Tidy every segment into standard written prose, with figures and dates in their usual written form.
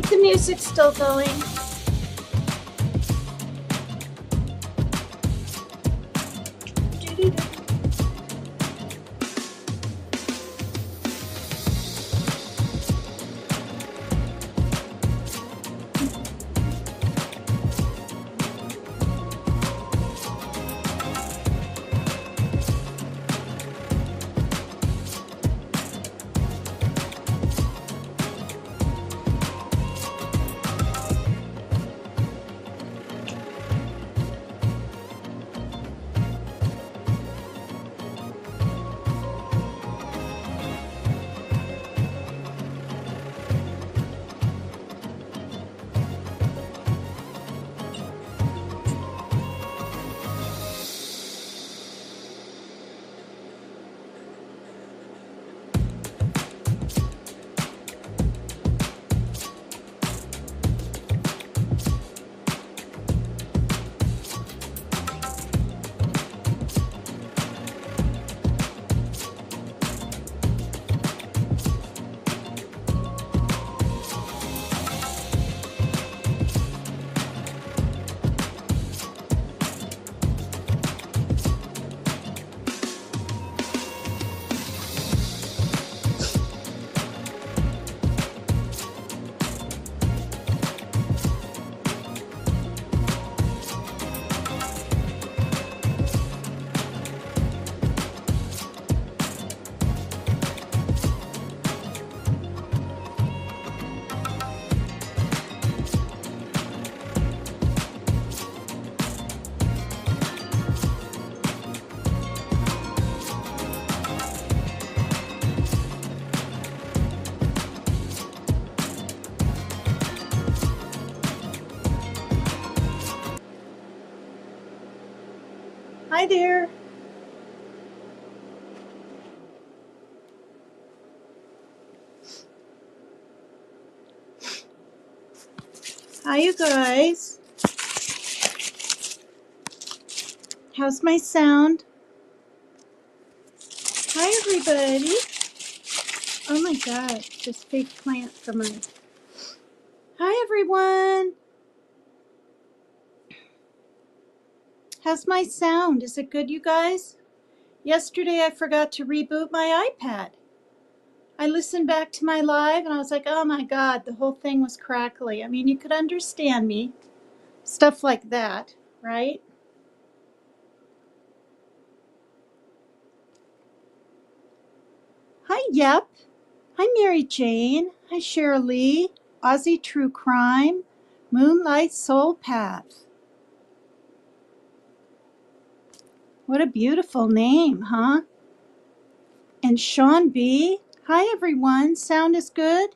think the music's still going. Hi there. Hi, you guys. How's my sound? Hi, everybody. Oh my God, just fake plant for my... Hi, everyone. How's my sound? Is it good, you guys? Yesterday, I forgot to reboot my iPad. I listened back to my live and I was like, oh my God, the whole thing was crackly. I mean, you could understand me. Stuff like that, right? Hi, Yep. Hi, Mary Jane. Hi, Cheryl Lee. Aussie True Crime. Moonlight Soul Path. What a beautiful name, huh? And Sean B. Hi, everyone. Sound is good?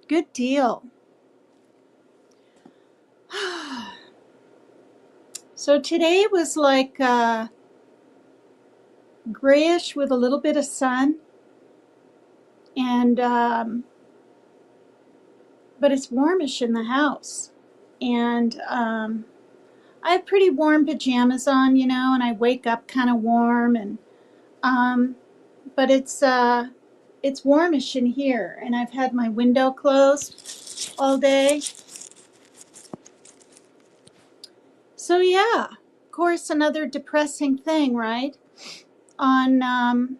Good deal. So today was like grayish with a little bit of sun. And, but it's warmish in the house. And I have pretty warm pajamas on, you know, and I wake up kind of warm. And but it's warmish in here. And I've had my window closed all day. So yeah, of course, another depressing thing, right? On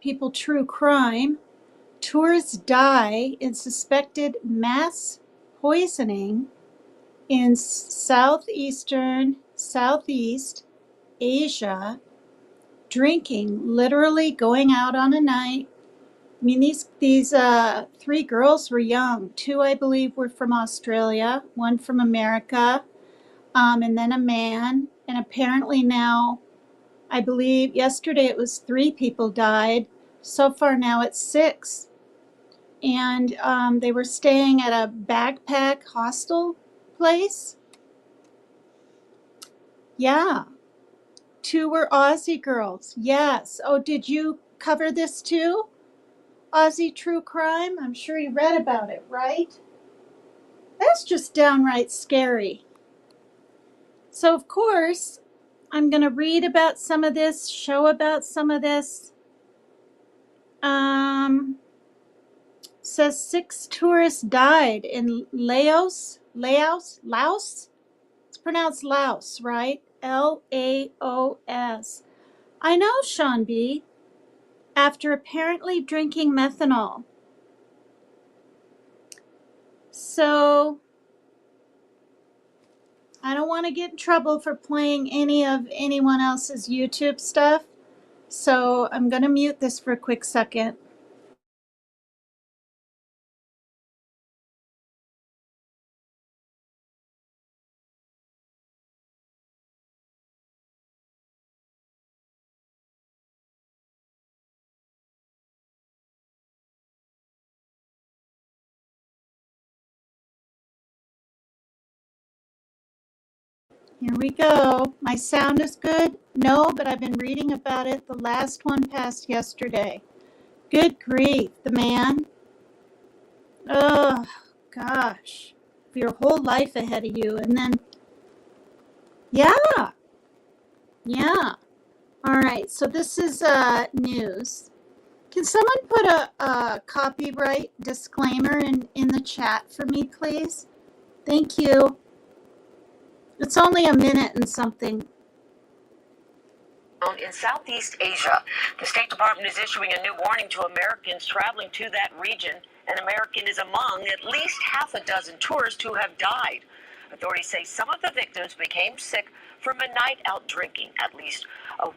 People True Crime, tourists die in suspected mass poisoning in Southeast Asia, drinking, literally going out on a night. I mean, these three girls were young. Two, I believe, were from Australia, one from America, and then a man. And apparently now, I believe yesterday it was 3 people died. So far now it's 6. And they were staying at a backpack hostel place. Yeah. 2 were Aussie girls. Yes. Oh, did you cover this too? Aussie True Crime? I'm sure you read about it, right? That's just downright scary. So, of course, I'm going to read about some of this, show about some of this. Says 6 tourists died in Laos. It's pronounced Laos, right? Laos. I know, Sean B. After apparently drinking methanol. So I don't want to get in trouble for playing any of anyone else's YouTube stuff. So I'm going to mute this for a quick second. Here we go. My sound is good? No, but I've been reading about it. The last one passed yesterday. Good grief, the man. Oh, gosh. For your whole life ahead of you. And then, yeah. All right, so this is news. Can someone put a copyright disclaimer in the chat for me, please? Thank you. It's only a minute and something. In Southeast Asia, the State Department is issuing a new warning to Americans traveling to that region. An American is among at least half a dozen tourists who have died. Authorities say some of the victims became sick from a night out drinking. At least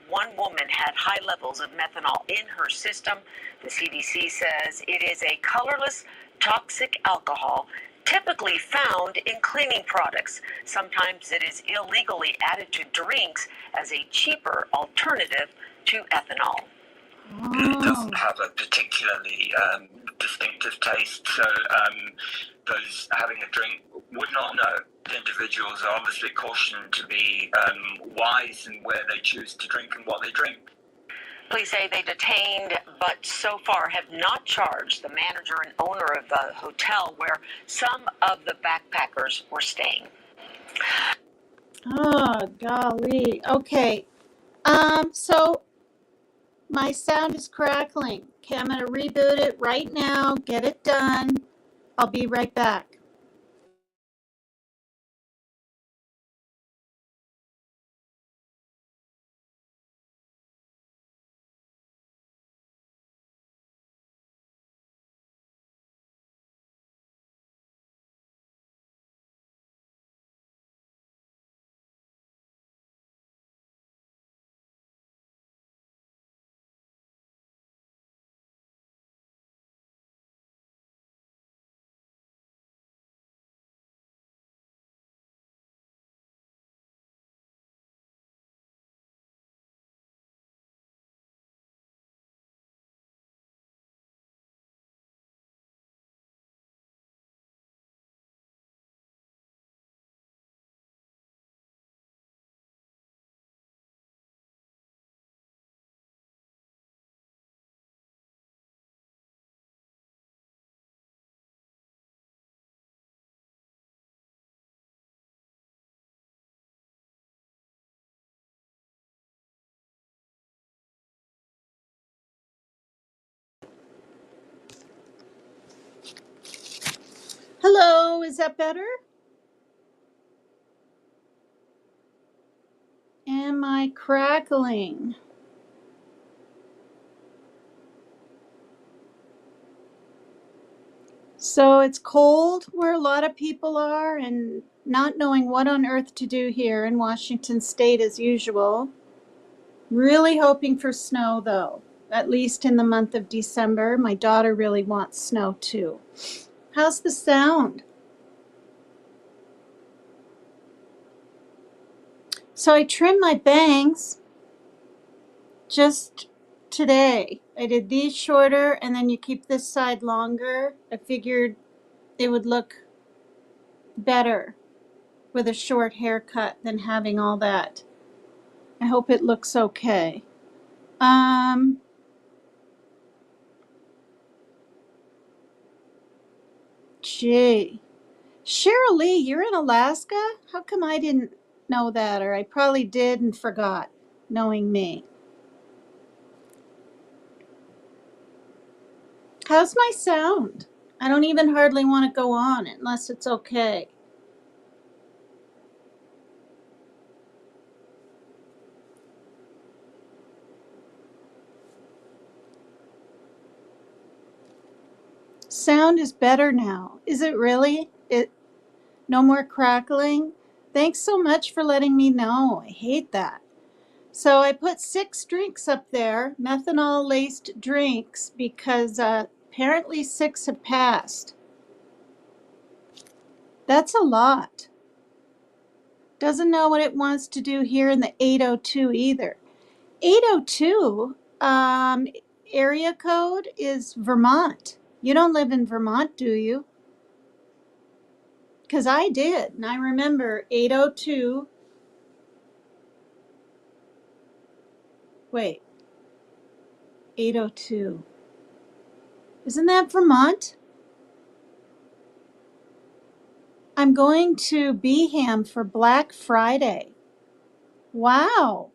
one woman had high levels of methanol in her system. The CDC says it is a colorless, toxic alcohol typically found in cleaning products. Sometimes it is illegally added to drinks as a cheaper alternative to ethanol. It doesn't have a particularly distinctive taste, so those having a drink would not know. Individuals are obviously cautioned to be wise in where they choose to drink and what they drink. Police say they detained, but so far have not charged the manager and owner of the hotel where some of the backpackers were staying. Oh, golly. Okay. So my sound is crackling. Okay, I'm going to reboot it right now, get it done. I'll be right back. Hello, is that better? Am I crackling? So it's cold where a lot of people are and not knowing what on earth to do here in Washington State as usual. Really hoping for snow though, at least in the month of December. My daughter really wants snow too. How's the sound? So I trimmed my bangs just today. I did these shorter and then you keep this side longer. I figured it would look better with a short haircut than having all that. I hope it looks okay. Gee. Cheryl Lee, you're in Alaska? How come I didn't know that? Or I probably did and forgot, knowing me. How's my sound? I don't even hardly want to go on unless it's okay. Sound is better now. Is it really? No more crackling? Thanks so much for letting me know. I hate that. So I put 6 drinks up there, methanol laced drinks, because apparently 6 have passed. That's a lot. Doesn't know what it wants to do here in the 802 either. 802 area code is Vermont. You don't live in Vermont, do you? Because I did, and I remember 802. Wait, 802. Isn't that Vermont? I'm going to Vieng for Black Friday. Wow.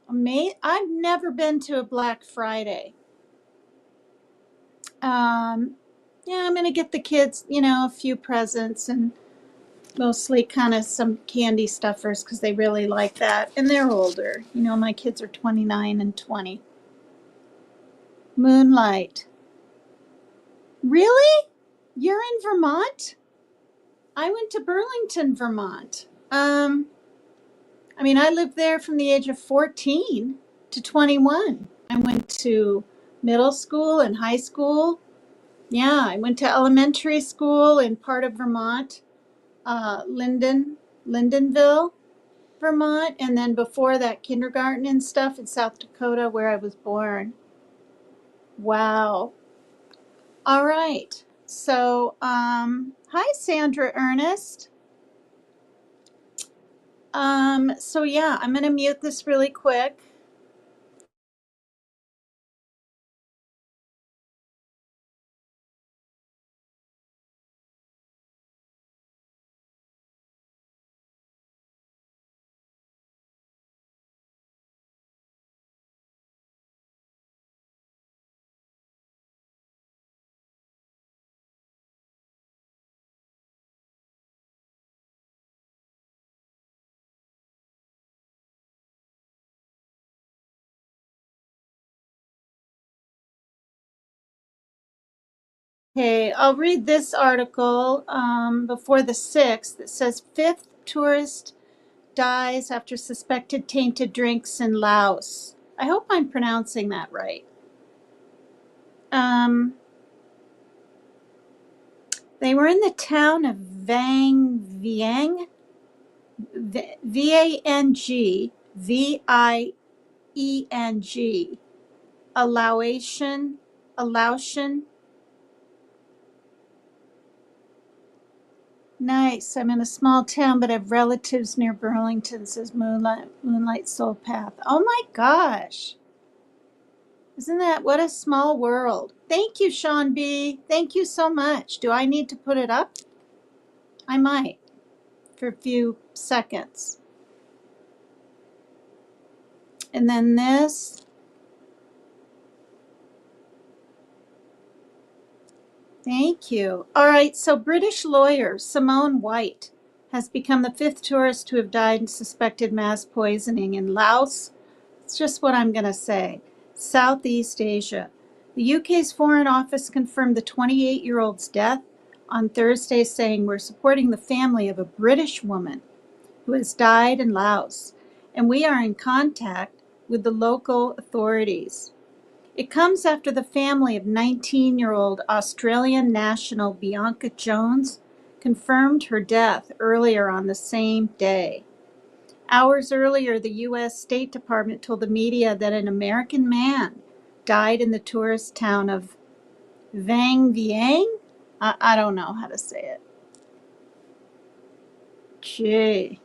I've never been to a Black Friday. Yeah, I'm going to get the kids, a few presents and mostly kind of some candy stuffers because they really like that. And they're older. My kids are 29 and 20. Moonlight. Really? You're in Vermont? I went to Burlington, Vermont. I lived there from the age of 14 to 21. I went to middle school and high school. Yeah, I went to elementary school in part of Vermont, Lindenville, Vermont, and then before that, kindergarten and stuff in South Dakota, where I was born. Wow. All right. So, hi, Sandra Ernest. So yeah, I'm going to mute this really quick. Okay, I'll read this article before the 6th that says 5th tourist dies after suspected tainted drinks in Laos. I hope I'm pronouncing that right. They were in the town of Vieng, V-A-N-G, V-I-E-N-G, a Laotian. Nice. I'm in a small town, but I have relatives near Burlington, says Moonlight Soul Path. Oh my gosh. Isn't that what a small world? Thank you, Sean B. Thank you so much. Do I need to put it up? I might for a few seconds. And then this. Thank you. All right, so British lawyer Simone White has become the 5th tourist to have died in suspected mass poisoning in Laos. It's just what I'm going to say. Southeast Asia. The UK's Foreign Office confirmed the 28-year-old's death on Thursday, saying we're supporting the family of a British woman who has died in Laos, and we are in contact with the local authorities. It comes after the family of 19-year-old Australian national Bianca Jones confirmed her death earlier on the same day. Hours earlier, the U.S. State Department told the media that an American man died in the tourist town of Vieng. I don't know how to say it. Gee.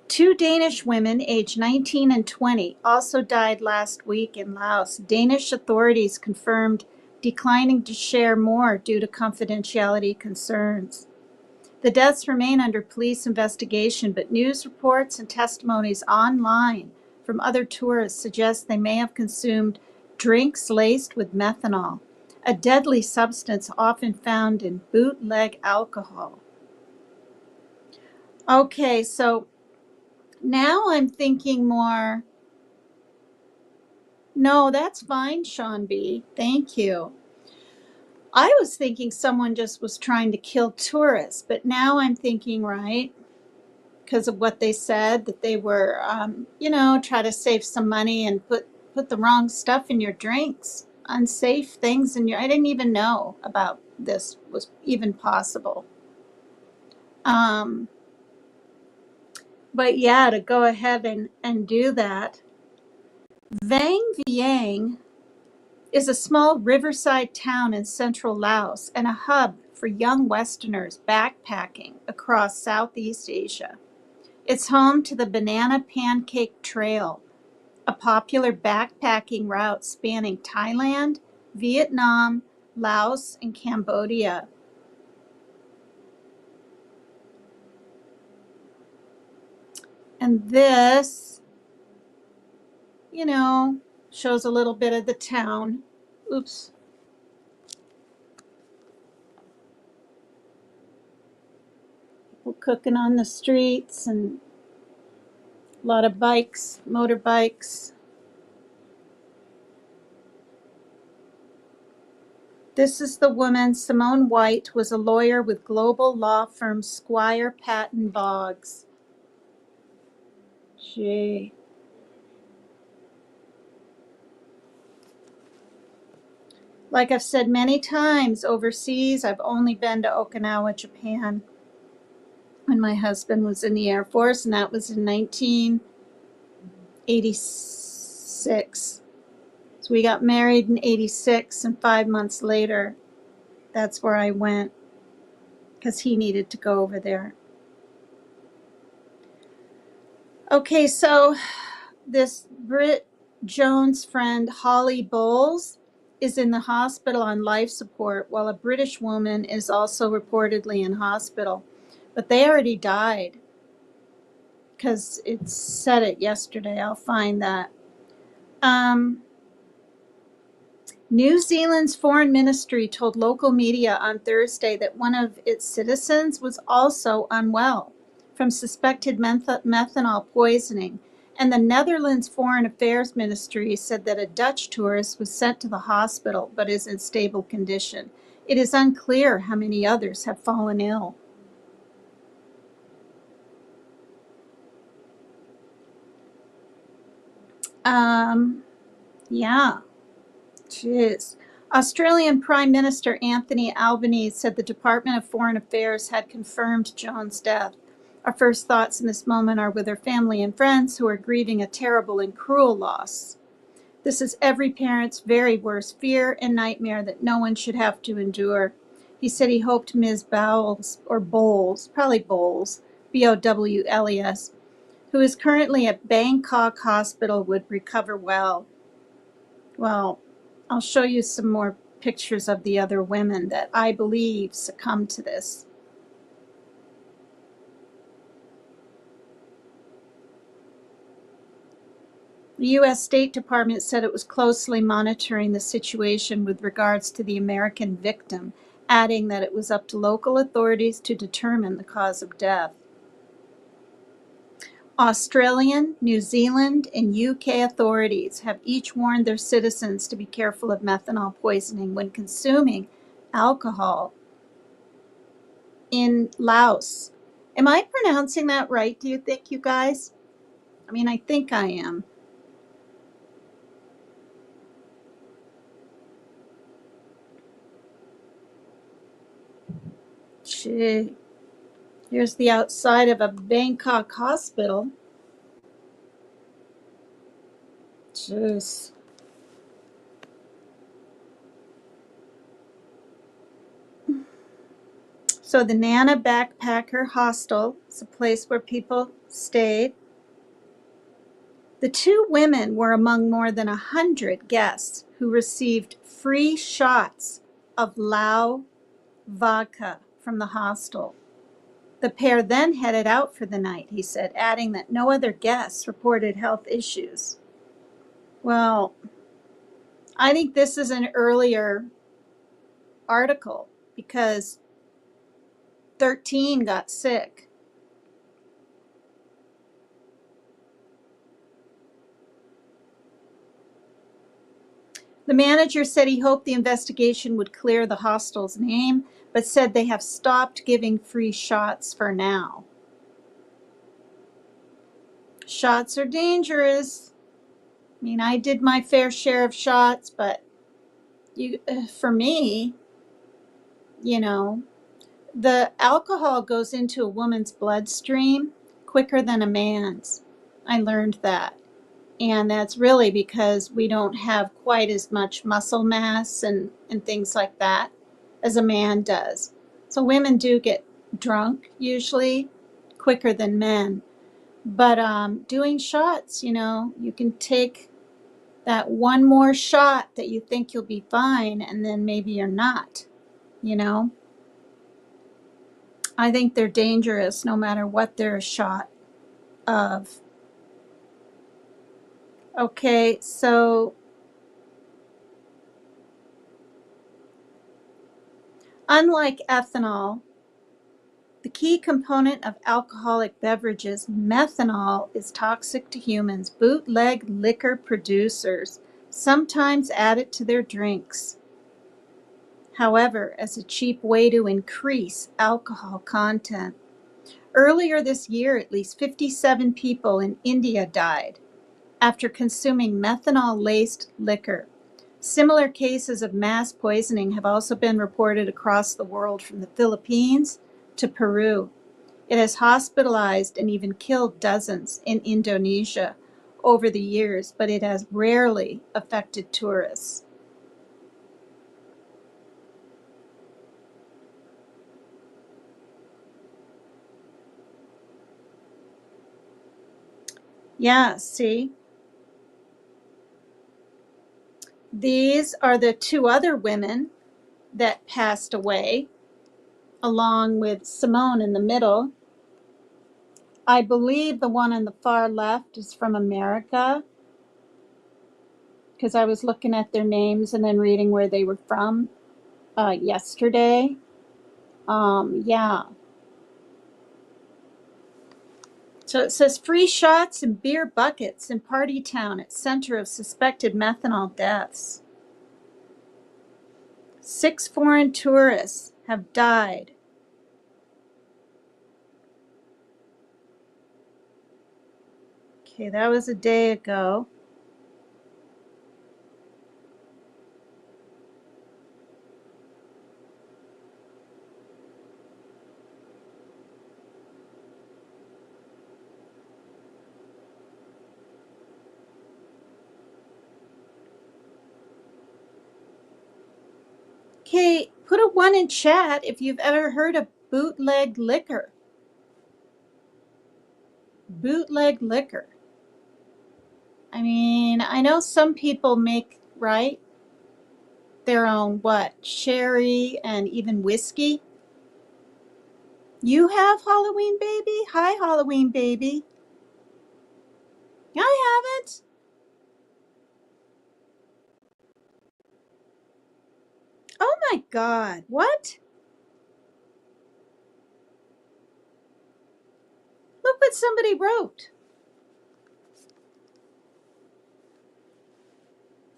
2 Danish women, aged 19 and 20, also died last week in Laos. Danish authorities confirmed declining to share more due to confidentiality concerns. The deaths remain under police investigation, but news reports and testimonies online from other tourists suggest they may have consumed drinks laced with methanol, a deadly substance often found in bootleg alcohol. Okay, so now I'm thinking more. No, that's fine, Sean B. Thank you. I was thinking someone just was trying to kill tourists, but now I'm thinking, right, because of what they said, that they were, try to save some money and put the wrong stuff in your drinks, unsafe things in your. I didn't even know about this was even possible. Um, but yeah, to go ahead and do that. Vieng is a small riverside town in central Laos and a hub for young Westerners backpacking across Southeast Asia. It's home to the Banana Pancake Trail, a popular backpacking route spanning Thailand, Vietnam, Laos, and Cambodia. And this, shows a little bit of the town. Oops. People cooking on the streets and a lot of bikes, motorbikes. This is the woman. Simone White was a lawyer with global law firm Squire Patton Boggs. Gee. Like I've said many times overseas, I've only been to Okinawa, Japan, when my husband was in the Air Force, and that was in 1986. So we got married in 86, and 5 months later, that's where I went, because he needed to go over there. Okay, so this Brit Jones friend, Holly Bowles, is in the hospital on life support, while a British woman is also reportedly in hospital. But they already died, because it said it yesterday. I'll find that. New Zealand's foreign ministry told local media on Thursday that one of its citizens was also unwell from suspected methanol poisoning, and the Netherlands Foreign Affairs Ministry said that a Dutch tourist was sent to the hospital but is in stable condition. It is unclear how many others have fallen ill. Yeah. Jeez. Australian Prime Minister Anthony Albanese said the Department of Foreign Affairs had confirmed Joan's death. Our first thoughts in this moment are with her family and friends who are grieving a terrible and cruel loss. This is every parent's very worst fear and nightmare that no one should have to endure. He said he hoped Ms. Bowles, or Bowles, probably Bowles, Bowles, who is currently at Bangkok Hospital, would recover well. Well, I'll show you some more pictures of the other women that I believe succumbed to this. The U.S. State Department said it was closely monitoring the situation with regards to the American victim, adding that it was up to local authorities to determine the cause of death. Australian, New Zealand, and UK authorities have each warned their citizens to be careful of methanol poisoning when consuming alcohol in Laos. Am I pronouncing that right, do you think, you guys? I mean, I think I am. Gee. Here's the outside of a Bangkok hospital. Jeez. So the Nana Backpacker Hostel is a place where people stayed. The two women were among more than 100 guests who received free shots of Lao vodka from the hostel. The pair then headed out for the night, he said, adding that no other guests reported health issues. Well, I think this is an earlier article because 13 got sick. The manager said he hoped the investigation would clear the hostel's name, but said they have stopped giving free shots for now. Shots are dangerous. I mean, I did my fair share of shots, but for me, you know, the alcohol goes into a woman's bloodstream quicker than a man's. I learned that. And that's really because we don't have quite as much muscle mass and things like that as a man does. So women do get drunk usually quicker than men. But doing shots, you can take that one more shot that you think you'll be fine, and then maybe you're not, you know. I think they're dangerous no matter what they're a shot of. Okay, so unlike ethanol, the key component of alcoholic beverages, methanol, is toxic to humans. Bootleg liquor producers sometimes add it to their drinks. However, as a cheap way to increase alcohol content. Earlier this year, at least 57 people in India died after consuming methanol laced liquor. Similar cases of mass poisoning have also been reported across the world, from the Philippines to Peru. It has hospitalized and even killed dozens in Indonesia over the years, but it has rarely affected tourists. Yeah, see? These are the two other women that passed away, along with Simone in the middle. I believe the one on the far left is from America, because I was looking at their names and then reading where they were from yesterday. Yeah. So it says free shots and beer buckets in Party Town at center of suspected methanol deaths. 6 foreign tourists have died. Okay, that was a day ago. Okay, put a 1 in chat if you've ever heard of bootleg liquor. Bootleg liquor. I mean, I know some people make, right, their own, sherry and even whiskey. You have, Halloween Baby? Hi, Halloween Baby. I haven't. Oh my God, what? Look what somebody wrote.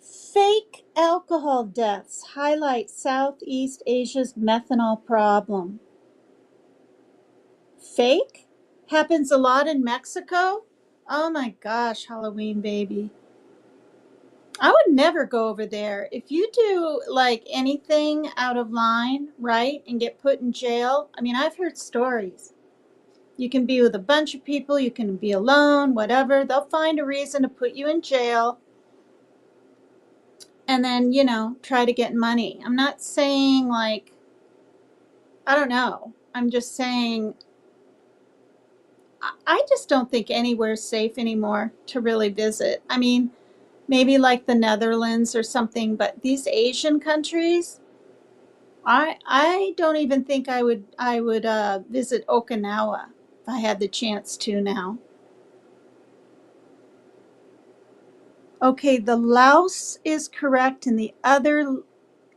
Fake alcohol deaths highlight Southeast Asia's methanol problem. Fake? Happens a lot in Mexico? Oh my gosh, Halloween Baby. I would never go over there. If you do like anything out of line, right, and get put in jail, I mean, I've heard stories. You can be with a bunch of people, you can be alone, whatever. They'll find a reason to put you in jail and then, try to get money. I'm not saying I don't know. I'm just saying I just don't think anywhere's safe anymore to really visit. I mean, maybe like the Netherlands or something, but these Asian countries, I don't even think I would visit Okinawa if I had the chance to now. Okay, the Laos is correct, and the other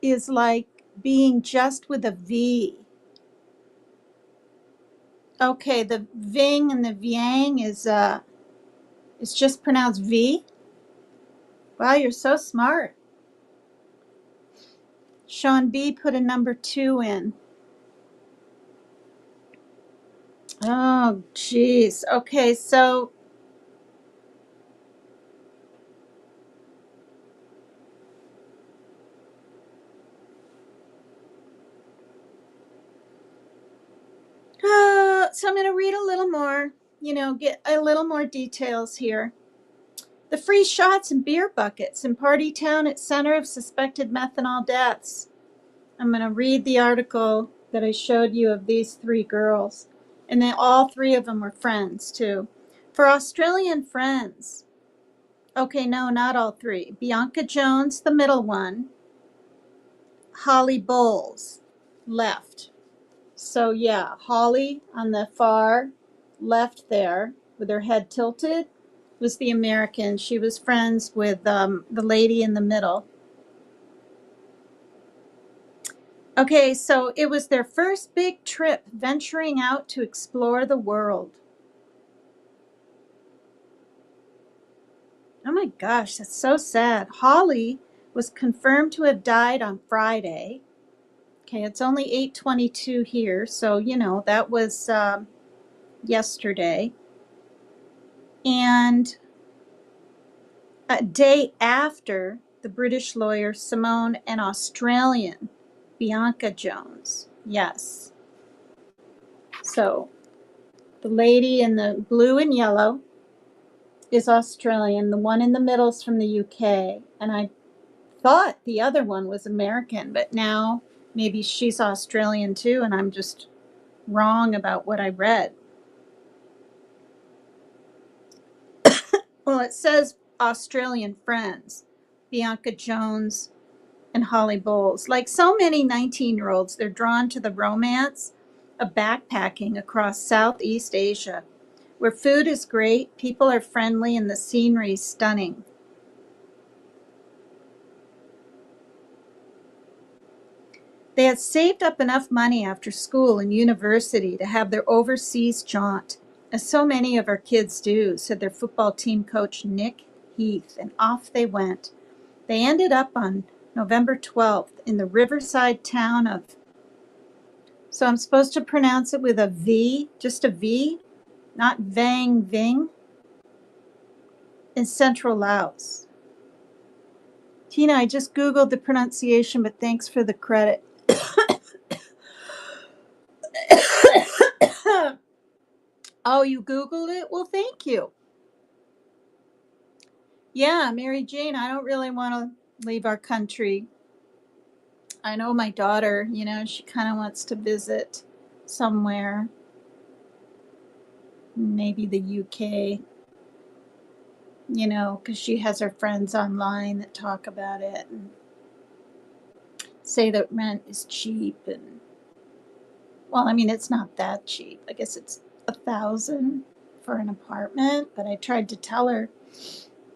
is like being just with a V. Okay, the Vieng and the Vieng is it's just pronounced V. Wow, you're so smart. Sean B put a number 2 in. Oh, geez. Okay, so I'm going to read a little more, get a little more details here. The free shots and beer buckets in Party Town at center of suspected methanol deaths. I'm going to read the article that I showed you of these 3 girls. And then all 3 of them were friends, too. For Australian friends. Okay, no, not all 3. Bianca Jones, the middle one. Holly Bowles, left. So, yeah, Holly on the far left there with her head tilted was the American. She was friends with the lady in the middle. Okay, so it was their first big trip venturing out to explore the world. Oh my gosh, that's so sad. Holly was confirmed to have died on Friday. Okay, it's only 8:22 here, so that was yesterday. And a day after the British lawyer Simone and Australian Bianca Jones. Yes. So the lady in the blue and yellow is Australian. The one in the middle is from the UK. And I thought the other one was American, but now maybe she's Australian too, and I'm just wrong about what I read. Well, it says Australian friends, Bianca Jones and Holly Bowles. Like so many 19-year-olds, they're drawn to the romance of backpacking across Southeast Asia, where food is great, people are friendly, and the scenery is stunning. They had saved up enough money after school and university to have their overseas jaunt, as so many of our kids do, said their football team coach Nick Heath, and off they went. They ended up on November 12th in the riverside town of, so I'm supposed to pronounce it with a V, just a V, not Vang, Vieng, in central Laos. Tina, I just Googled the pronunciation, but thanks for the credit. Oh, you Googled it? Well, thank you. Yeah, Mary Jane, I don't really want to leave our country. I know my daughter, she kind of wants to visit somewhere, maybe the UK, because she has her friends online that talk about it and say that rent is cheap. And, well, I mean, it's not that cheap. I guess it's $1,000 for an apartment, but I tried to tell her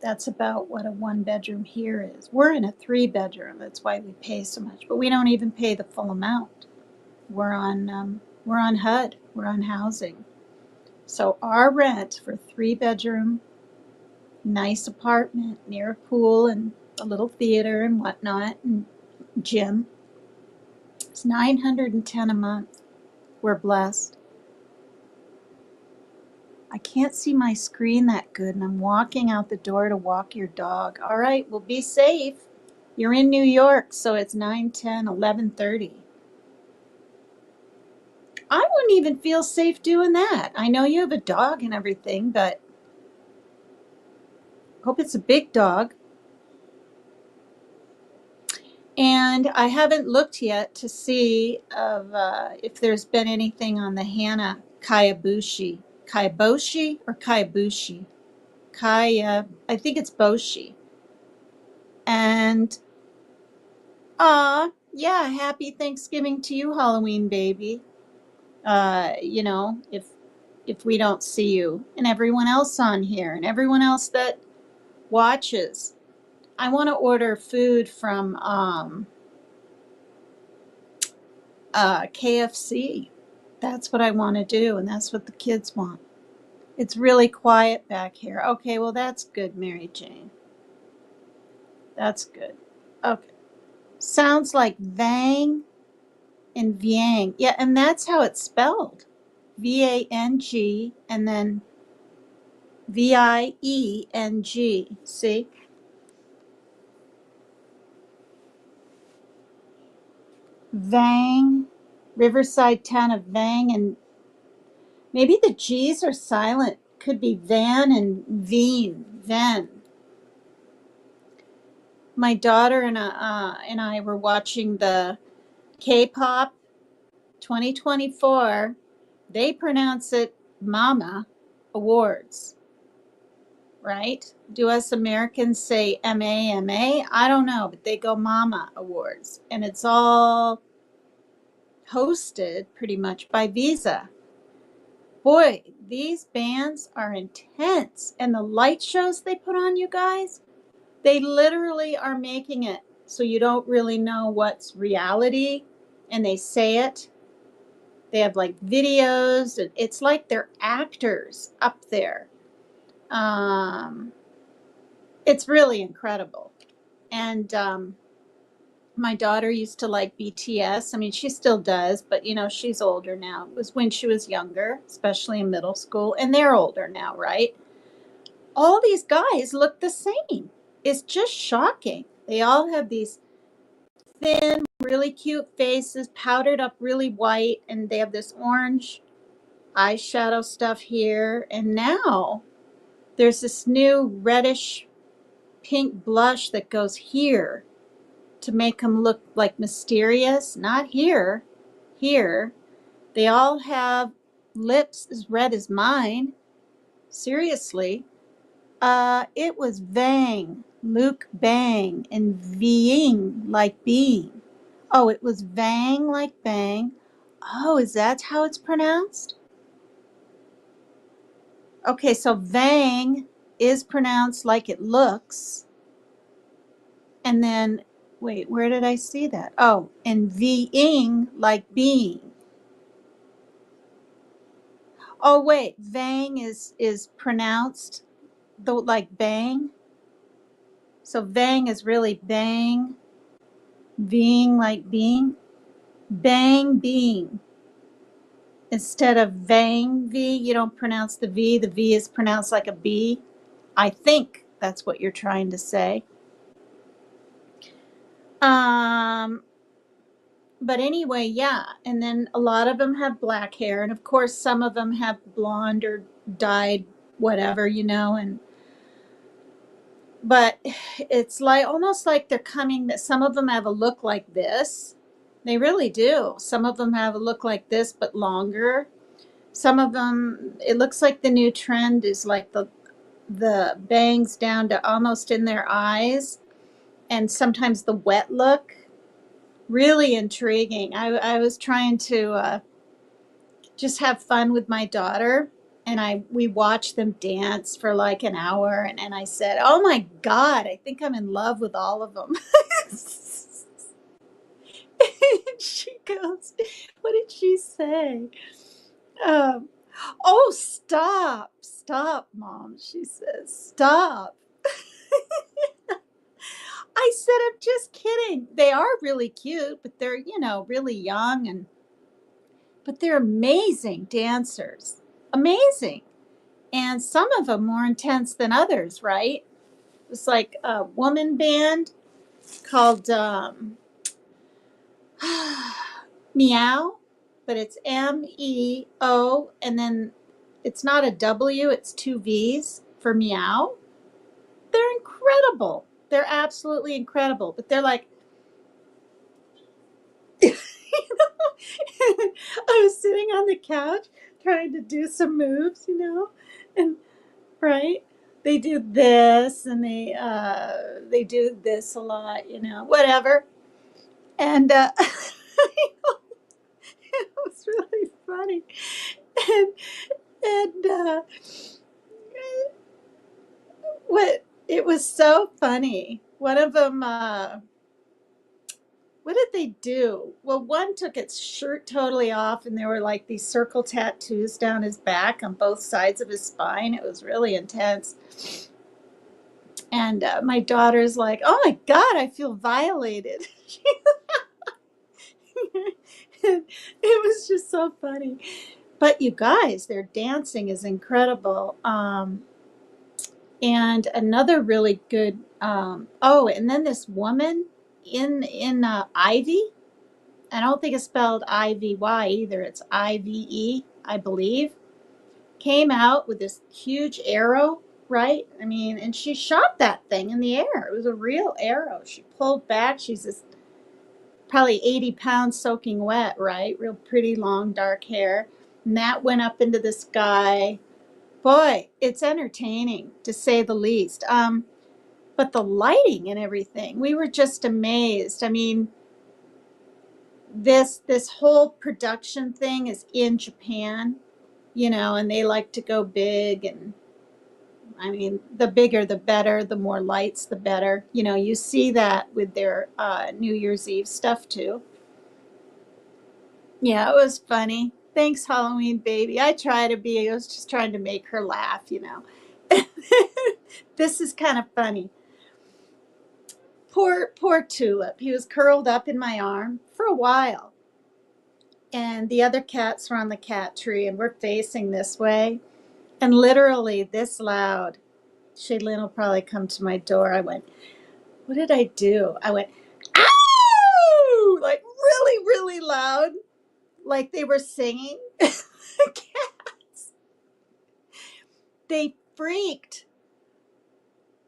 that's about what a 1-bedroom here is. We're in a 3-bedroom. That's why we pay so much, but we don't even pay the full amount. We're on HUD. We're on housing. So our rent for a 3-bedroom, nice apartment near a pool and a little theater and whatnot and gym is $910 a month. We're blessed. I can't see my screen that good, and I'm walking out the door to walk your dog. All right, well, be safe. You're in New York, so it's 9:10, 11:30. I wouldn't even feel safe doing that. I know you have a dog and everything, but hope it's a big dog. And I haven't looked yet to see if there's been anything on the Hannah Kayabushi. Kayaboshi or Kayabushi? I think it's Boshi. And, yeah, happy Thanksgiving to you, Halloween baby. If we don't see you, and everyone else on here, and everyone else that watches. I want to order food from KFC. That's what I want to do, and that's what the kids want. It's really quiet back here. Okay, well, that's good, Mary Jane. That's good. Okay. Sounds like Vang and Vieng. Yeah, and that's how it's spelled. Vang and then Vieng. See? Vang, Riverside town of Vang, and maybe the G's are silent. Could be Van and Veen. Ven. My daughter and I were watching the K-pop 2024. They pronounce it Mama Awards, right? Do us Americans say MAMA? I don't know, but they go Mama Awards. And it's all hosted pretty much by Visa. Boy, these bands are intense. And the light shows they put on, you guys, they literally are making it so you don't really know what's reality. And they say it. They have like videos. And it's like they're actors up there. It's really incredible. And my daughter used to like BTS. I mean, she still does, but you know, she's older now. It was when she was younger, especially in middle school, and they're older now, right? All these guys look the same. It's just shocking. They all have these thin, really cute faces, powdered up really white, and they have this orange eyeshadow stuff here. And now there's this new reddish pink blush that goes here to make them look like mysterious. Not here. Here. They all have lips as red as mine. Seriously. It was Vang, Luke Bang, and Vieng like being. Oh, it was Vang like bang. Oh, is that how it's pronounced? Okay, so Vang is pronounced like it looks. And then, wait, where did I see that? Oh, and Vieng like being. Oh, wait, Vang is pronounced like bang. So Vang is really bang. Being like being. Bang being. Instead of Vang V, you don't pronounce the V. The V is pronounced like a B. I think that's what you're trying to say. But anyway, yeah. And then a lot of them have black hair. And of course, some of them have blonde or dyed whatever, you know. But it's like almost like they're coming, some of them have a look like this. They really do. Some of them have a look like this, but longer. Some of them, it looks like the new trend is like the bangs down to almost in their eyes. And sometimes the wet look. Really intriguing. I was trying to just have fun with my daughter, and we watched them dance for like an hour, and I said, oh my God, I think I'm in love with all of them. And she goes, what did she say? Oh, stop, Mom, she says, stop. I said, I'm just kidding. They are really cute, but they're, you know, really young, but they're amazing dancers. Amazing. And some of them more intense than others, right? It's like a woman band called Meow, but it's MEO, and then it's not a W, it's two V's for Meow. They're incredible. They're absolutely incredible. But they're like, you know, I was sitting on the couch trying to do some moves, you know, and right, they do this and they do this a lot, you know, whatever. And it was really funny. And and what it was so funny one of them, what did they do? Well, one took its shirt totally off, and there were like these circle tattoos down his back on both sides of his spine. It was really intense. And my daughter's like, "Oh my God, I feel violated." It was just so funny. But you guys, their dancing is incredible. And another really good. Oh, and then this woman in Ivy. I don't think it's spelled Ivy either. It's IVE, I believe. Came out with this huge arrow, right? I mean, and she shot that thing in the air. It was a real arrow. She pulled back. She's this probably 80 pounds soaking wet, right? Real pretty long dark hair. And that went up into the sky. Boy, it's entertaining to say the least. But the lighting and everything, we were just amazed. I mean, this whole production thing is in Japan, and they like to go big, and I mean, the bigger the better, the more lights the better. You see that with their New Year's Eve stuff too. Yeah, it was funny. Thanks, Halloween baby. I was just trying to make her laugh. This is kind of funny. Poor Tulip. He was curled up in my arm for a while. And the other cats were on the cat tree, and we're facing this way. And literally this loud. Shaylin will probably come to my door. I went, what did I do? I went, ow! Like really, really loud. Like they were singing. Cats. They freaked.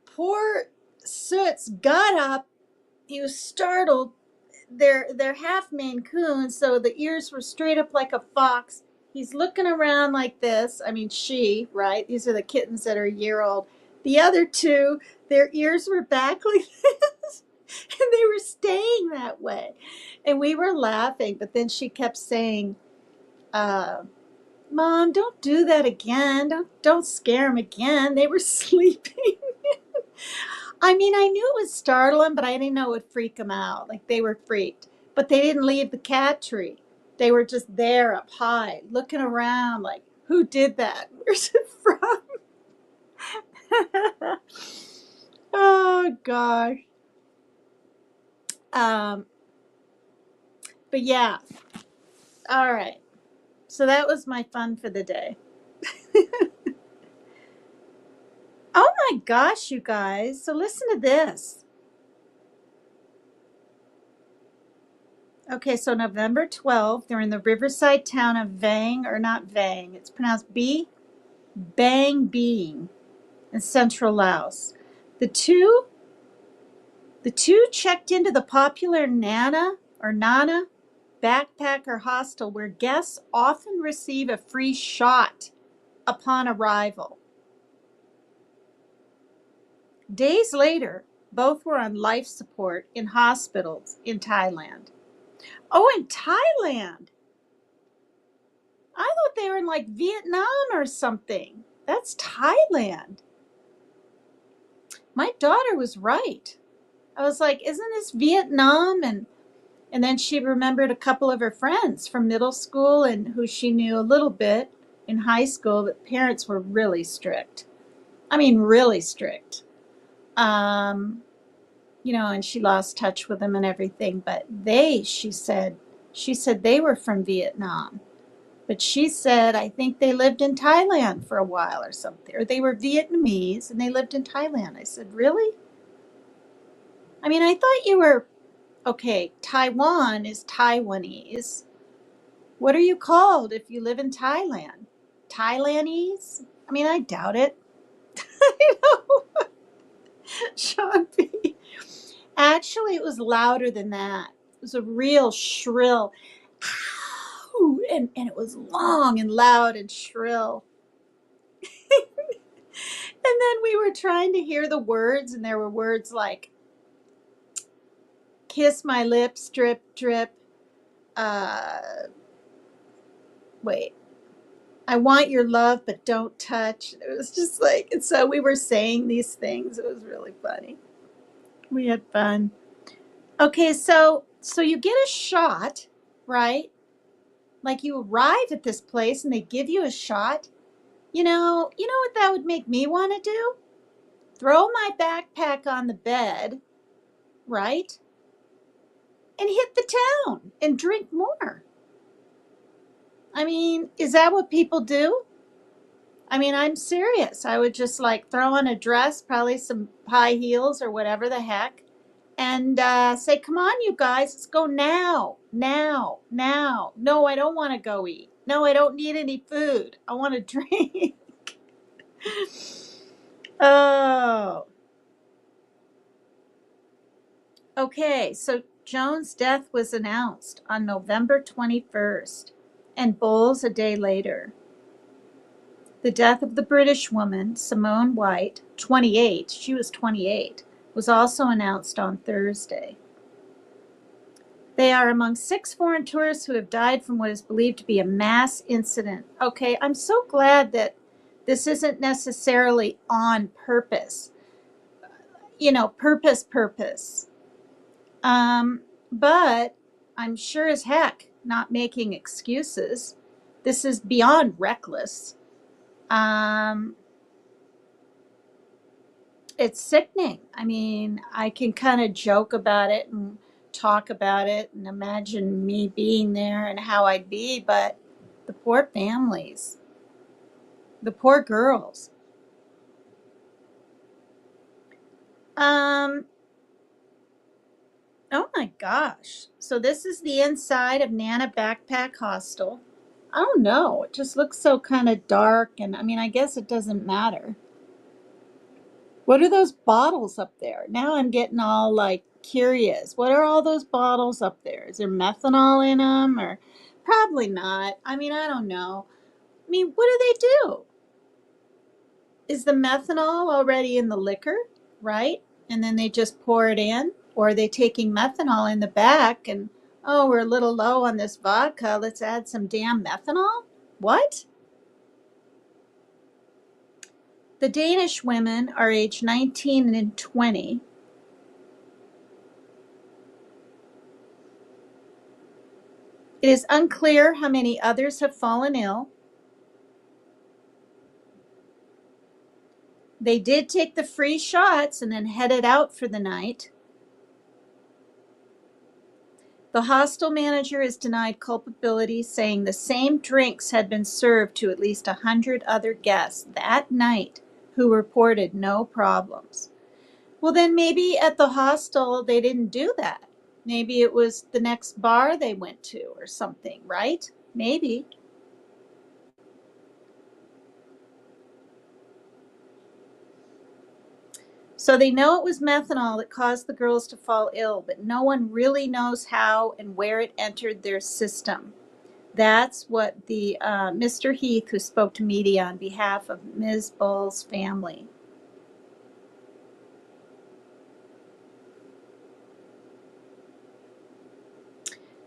Poor Soots got up. He was startled. They're half Maine Coons, so the ears were straight up like a fox. He's looking around like this. I mean, right? These are the kittens that are a year old. The other two, their ears were back like this, and they were staying that way. And we were laughing, but then she kept saying, Mom, don't do that again. Don't scare them again. They were sleeping. I mean, I knew it would startle them, but I didn't know it would freak them out. Like they were freaked. But they didn't leave the cat tree. They were just there up high, looking around like, who did that? Where's it from? Oh, gosh. But yeah. All right. So that was my fun for the day. Oh my gosh, you guys. So listen to this. Okay, so November 12th, they're in the riverside town of Vang, or not Vang, it's pronounced Bang Being in central Laos. The two checked into the popular Nana backpacker hostel where guests often receive a free shot upon arrival. Days later, both were on life support in hospitals in Thailand. Oh, in Thailand! I thought they were in like Vietnam or something. That's Thailand. My daughter was right. I was like, isn't this Vietnam? And then she remembered a couple of her friends from middle school and who she knew a little bit in high school, but parents were really strict. I mean, really strict. And she lost touch with them and everything. But she said they were from Vietnam. But she said, I think they lived in Thailand for a while or something. Or they were Vietnamese and they lived in Thailand. I said, really? I mean, I thought you were, okay, Taiwan is Taiwanese. What are you called if you live in Thailand? Thailandese? I mean, I doubt it. I know. Sean B. Actually, it was louder than that. It was a real shrill, ow, and it was long and loud and shrill. And then we were trying to hear the words, and there were words like, kiss my lips, drip, drip. Wait. I want your love, but don't touch. It was just like, and so we were saying these things. It was really funny. We had fun. Okay, so you get a shot, right? Like you arrive at this place and they give you a shot. You know what that would make me want to do? Throw my backpack on the bed, right? And hit the town and drink more. I mean, is that what people do? I mean, I'm serious. I would just like throw on a dress, probably some high heels or whatever the heck, and say, come on, you guys, let's go now, now, now. No, I don't want to go eat. No, I don't need any food. I want to drink. Oh, okay. So Joan's death was announced on November 21st and Bowles a day later. The death of the British woman, Simone White, 28, she was 28, was also announced on Thursday. They are among 6 foreign tourists who have died from what is believed to be a mass incident. Okay, I'm so glad that this isn't necessarily on purpose. Purpose. But I'm sure as heck not making excuses. This is beyond reckless. It's sickening. I mean, I can kind of joke about it and talk about it and imagine me being there and how I'd be, but the poor families, the poor girls. Um, oh my gosh. So this is the inside of Nana Backpack Hostel. I don't know. It just looks so kind of dark, and I mean, I guess it doesn't matter. What are those bottles up there? Now I'm getting all like curious. What are all those bottles up there? Is there methanol in them or probably not? I mean, I don't know. I mean, what do they do? Is the methanol already in the liquor, right? And then they just pour it in? Or are they taking methanol in the back and, oh, we're a little low on this vodka. Let's add some damn methanol? What? The Danish women are aged 19 and 20. It is unclear how many others have fallen ill. They did take the free shots and then headed out for the night. The hostel manager is denied culpability, saying the same drinks had been served to at least 100 other guests that night who reported no problems. Well, then maybe at the hostel they didn't do that. Maybe it was the next bar they went to or something, right? Maybe. So they know it was methanol that caused the girls to fall ill, but no one really knows how and where it entered their system. That's what the Mr. Heath, who spoke to media on behalf of Ms. Bull's family.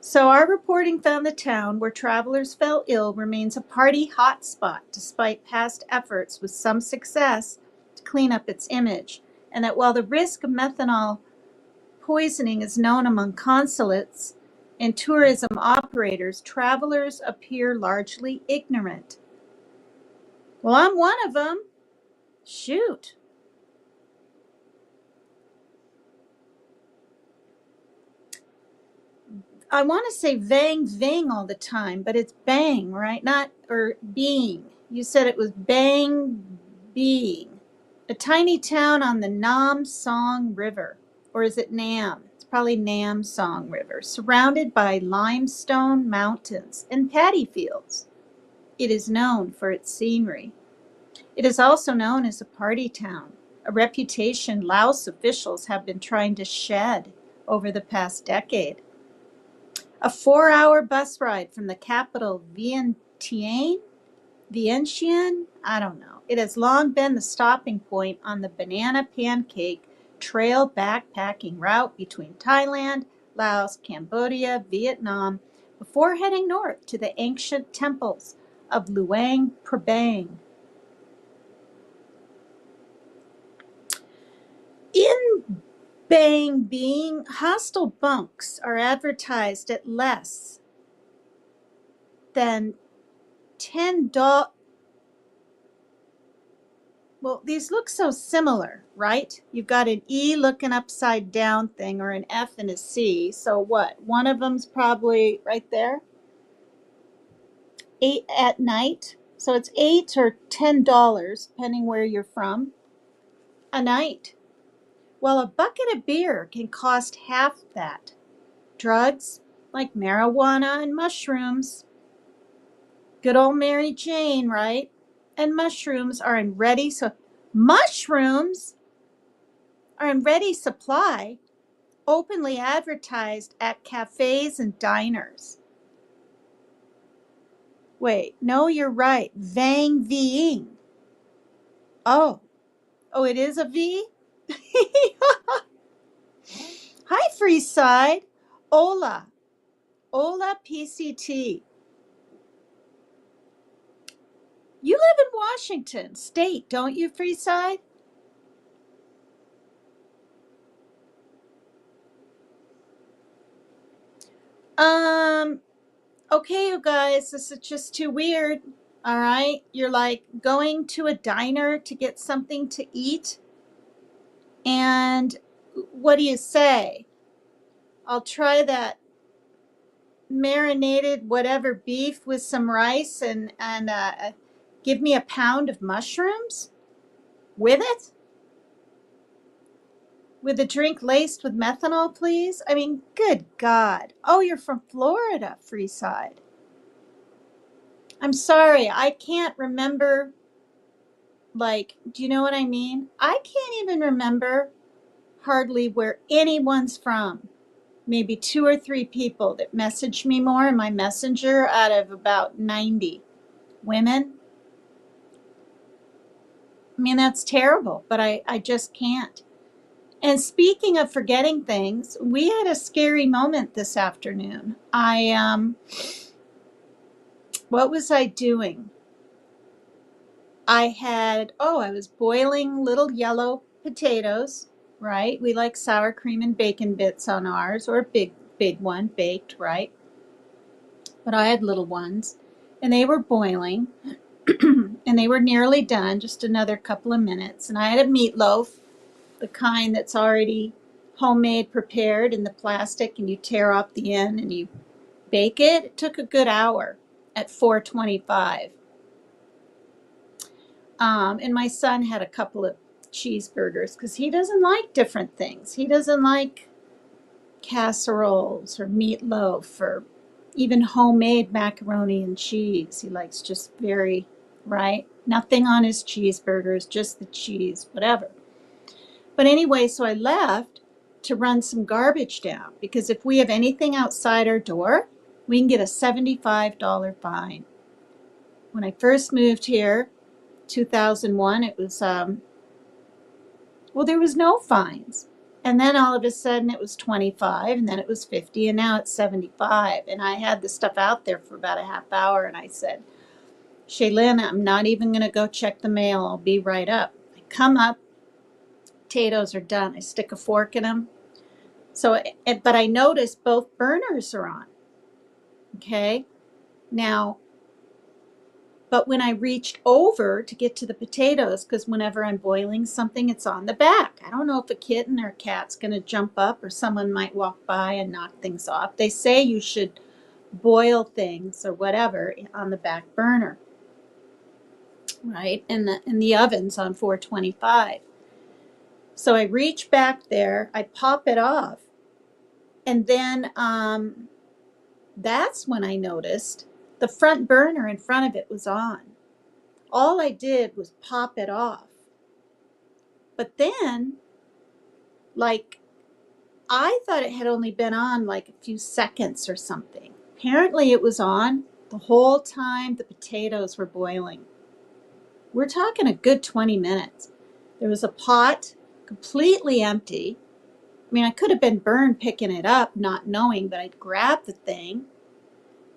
So our reporting found the town where travelers fell ill remains a party hotspot despite past efforts with some success to clean up its image, and that while the risk of methanol poisoning is known among consulates and tourism operators, travelers appear largely ignorant. Well, I'm one of them. Shoot. I want to say Vang all the time, but it's Bang, right? Not, or Being. You said it was Bang Being. A tiny town on the Nam Song River. Or is it Nam? It's probably Nam Song River, surrounded by limestone mountains and paddy fields. It is known for its scenery. It is also known as a party town, a reputation Laos officials have been trying to shed over the past decade. A 4-hour bus ride from the capital Vientiane, I don't know. It has long been the stopping point on the Banana Pancake Trail backpacking route between Thailand, Laos, Cambodia, Vietnam, before heading north to the ancient temples of Luang Prabang. In Bang being hostel bunks are advertised at less than $10. Well, these look so similar, right? You've got an E looking upside down thing or an F and a C. So what? One of them's probably right there. 8 at night. So it's $8 or $10, depending where you're from, a night. Well, a bucket of beer can cost half that. Drugs like marijuana and mushrooms. Good old Mary Jane, right? And mushrooms are in ready mushrooms are in ready supply, openly advertised at cafes and diners. Wait, no, you're right. Vang Vieng. Oh, it is a V? Hi, Freeside. Hola. Hola, PCT. You live in Washington State, don't you, Freeside? Okay, you guys, this is just too weird. All right. You're like going to a diner to get something to eat. And what do you say? I'll try that marinated whatever beef with some rice and give me a pound of mushrooms with it? With a drink laced with methanol, please? I mean, good God. Oh, you're from Florida, Freeside. I'm sorry, I can't remember. Like, do you know what I mean? I can't even remember hardly where anyone's from. Maybe 2 or 3 people that message me more in my messenger out of about 90 women. I mean, that's terrible, but I just can't. And speaking of forgetting things, we had a scary moment this afternoon. What was I doing? I was boiling little yellow potatoes, right? We like sour cream and bacon bits on ours, or a big one baked, right? But I had little ones, and they were boiling, and they were nearly done, just another couple of minutes. And I had a meatloaf, the kind that's already homemade, prepared in the plastic, and you tear off the end and you bake it. It took a good hour at 425. And my son had a couple of cheeseburgers because he doesn't like different things. He doesn't like casseroles or meatloaf or even homemade macaroni and cheese. He likes just very, right? Nothing on his cheeseburgers, just the cheese, whatever. But anyway, so I left to run some garbage down because if we have anything outside our door, we can get a $75 fine. When I first moved here, 2001, it was, there was no fines. And then all of a sudden it was 25, and then it was 50, and now it's 75. And I had the stuff out there for about a half hour, and I said, Shaylin, I'm not even going to go check the mail. I'll be right up. I come up, potatoes are done. I stick a fork in them. But I noticed both burners are on. Okay. Now, but when I reached over to get to the potatoes, because whenever I'm boiling something, it's on the back. I don't know if a kitten or a cat's going to jump up or someone might walk by and knock things off. They say you should boil things or whatever on the back burner, right? And the oven's on 425. So I reach back there, I pop it off, and then that's when I noticed the front burner in front of it was on. All I did was pop it off. But then, like, I thought it had only been on like a few seconds or something. Apparently it was on the whole time the potatoes were boiling. We're talking a good 20 minutes. There was a pot completely empty. I mean, I could have been burned picking it up, not knowing, but I'd grab the thing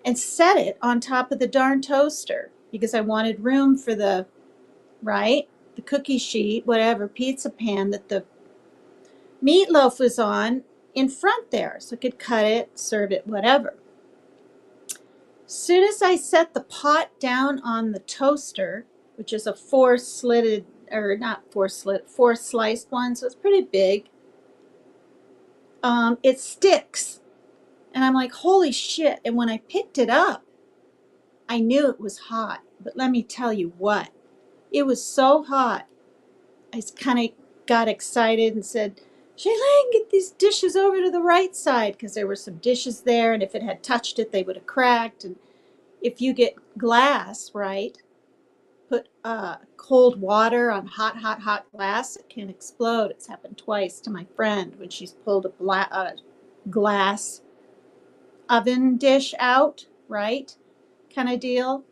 and set it on top of the darn toaster because I wanted room for the cookie sheet, whatever, pizza pan that the Meatloaf was on in front there, so I could cut it, serve it, whatever. Soon as I set the pot down on the toaster, which is a four sliced one, so it's pretty big, it sticks. And I'm like, holy shit. And when I picked it up, I knew it was hot. But let me tell you what, it was so hot. I kind of got excited and said, Shailene, get these dishes over to the right side, because there were some dishes there, and if it had touched it, they would have cracked. And if you get glass, right, put cold water on hot glass, it can explode. It's happened twice to my friend when she's pulled a glass oven dish out, right, kind of deal.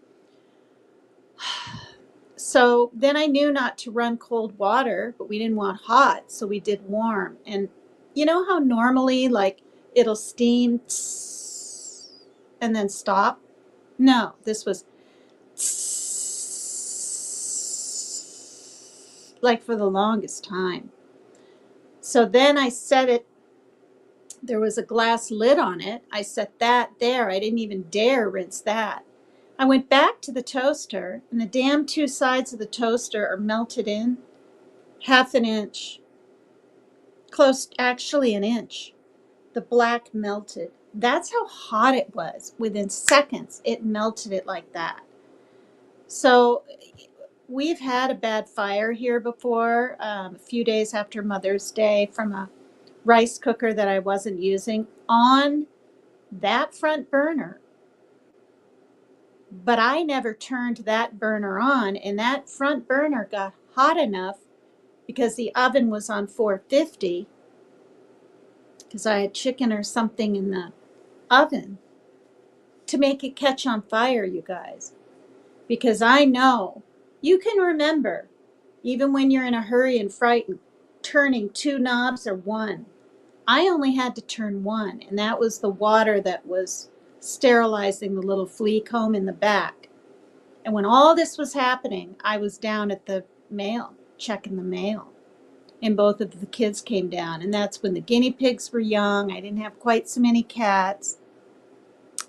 So then I knew not to run cold water, but we didn't want hot, so we did warm. And you know how normally, like, it'll steam and then stop? No, this was like for the longest time. So then I set it, there was a glass lid on it. I set that there. I didn't even dare rinse that. I went back to the toaster, and the damn two sides of the toaster are melted in half an inch, close, actually an inch. The black melted. That's how hot it was. Within seconds, it melted it like that. So we've had a bad fire here before, a few days after Mother's Day, from a rice cooker that I wasn't using on that front burner. But I never turned that burner on, and that front burner got hot enough because the oven was on 450, because I had chicken or something in the oven, to make it catch on fire, you guys. Because I know you can remember, even when you're in a hurry and frightened, turning two knobs or one. I only had to turn one, and that was the water that was sterilizing the little flea comb in the back. And when all this was happening, I was down at the mail, checking the mail. And both of the kids came down. And that's when the guinea pigs were young. I didn't have quite so many cats.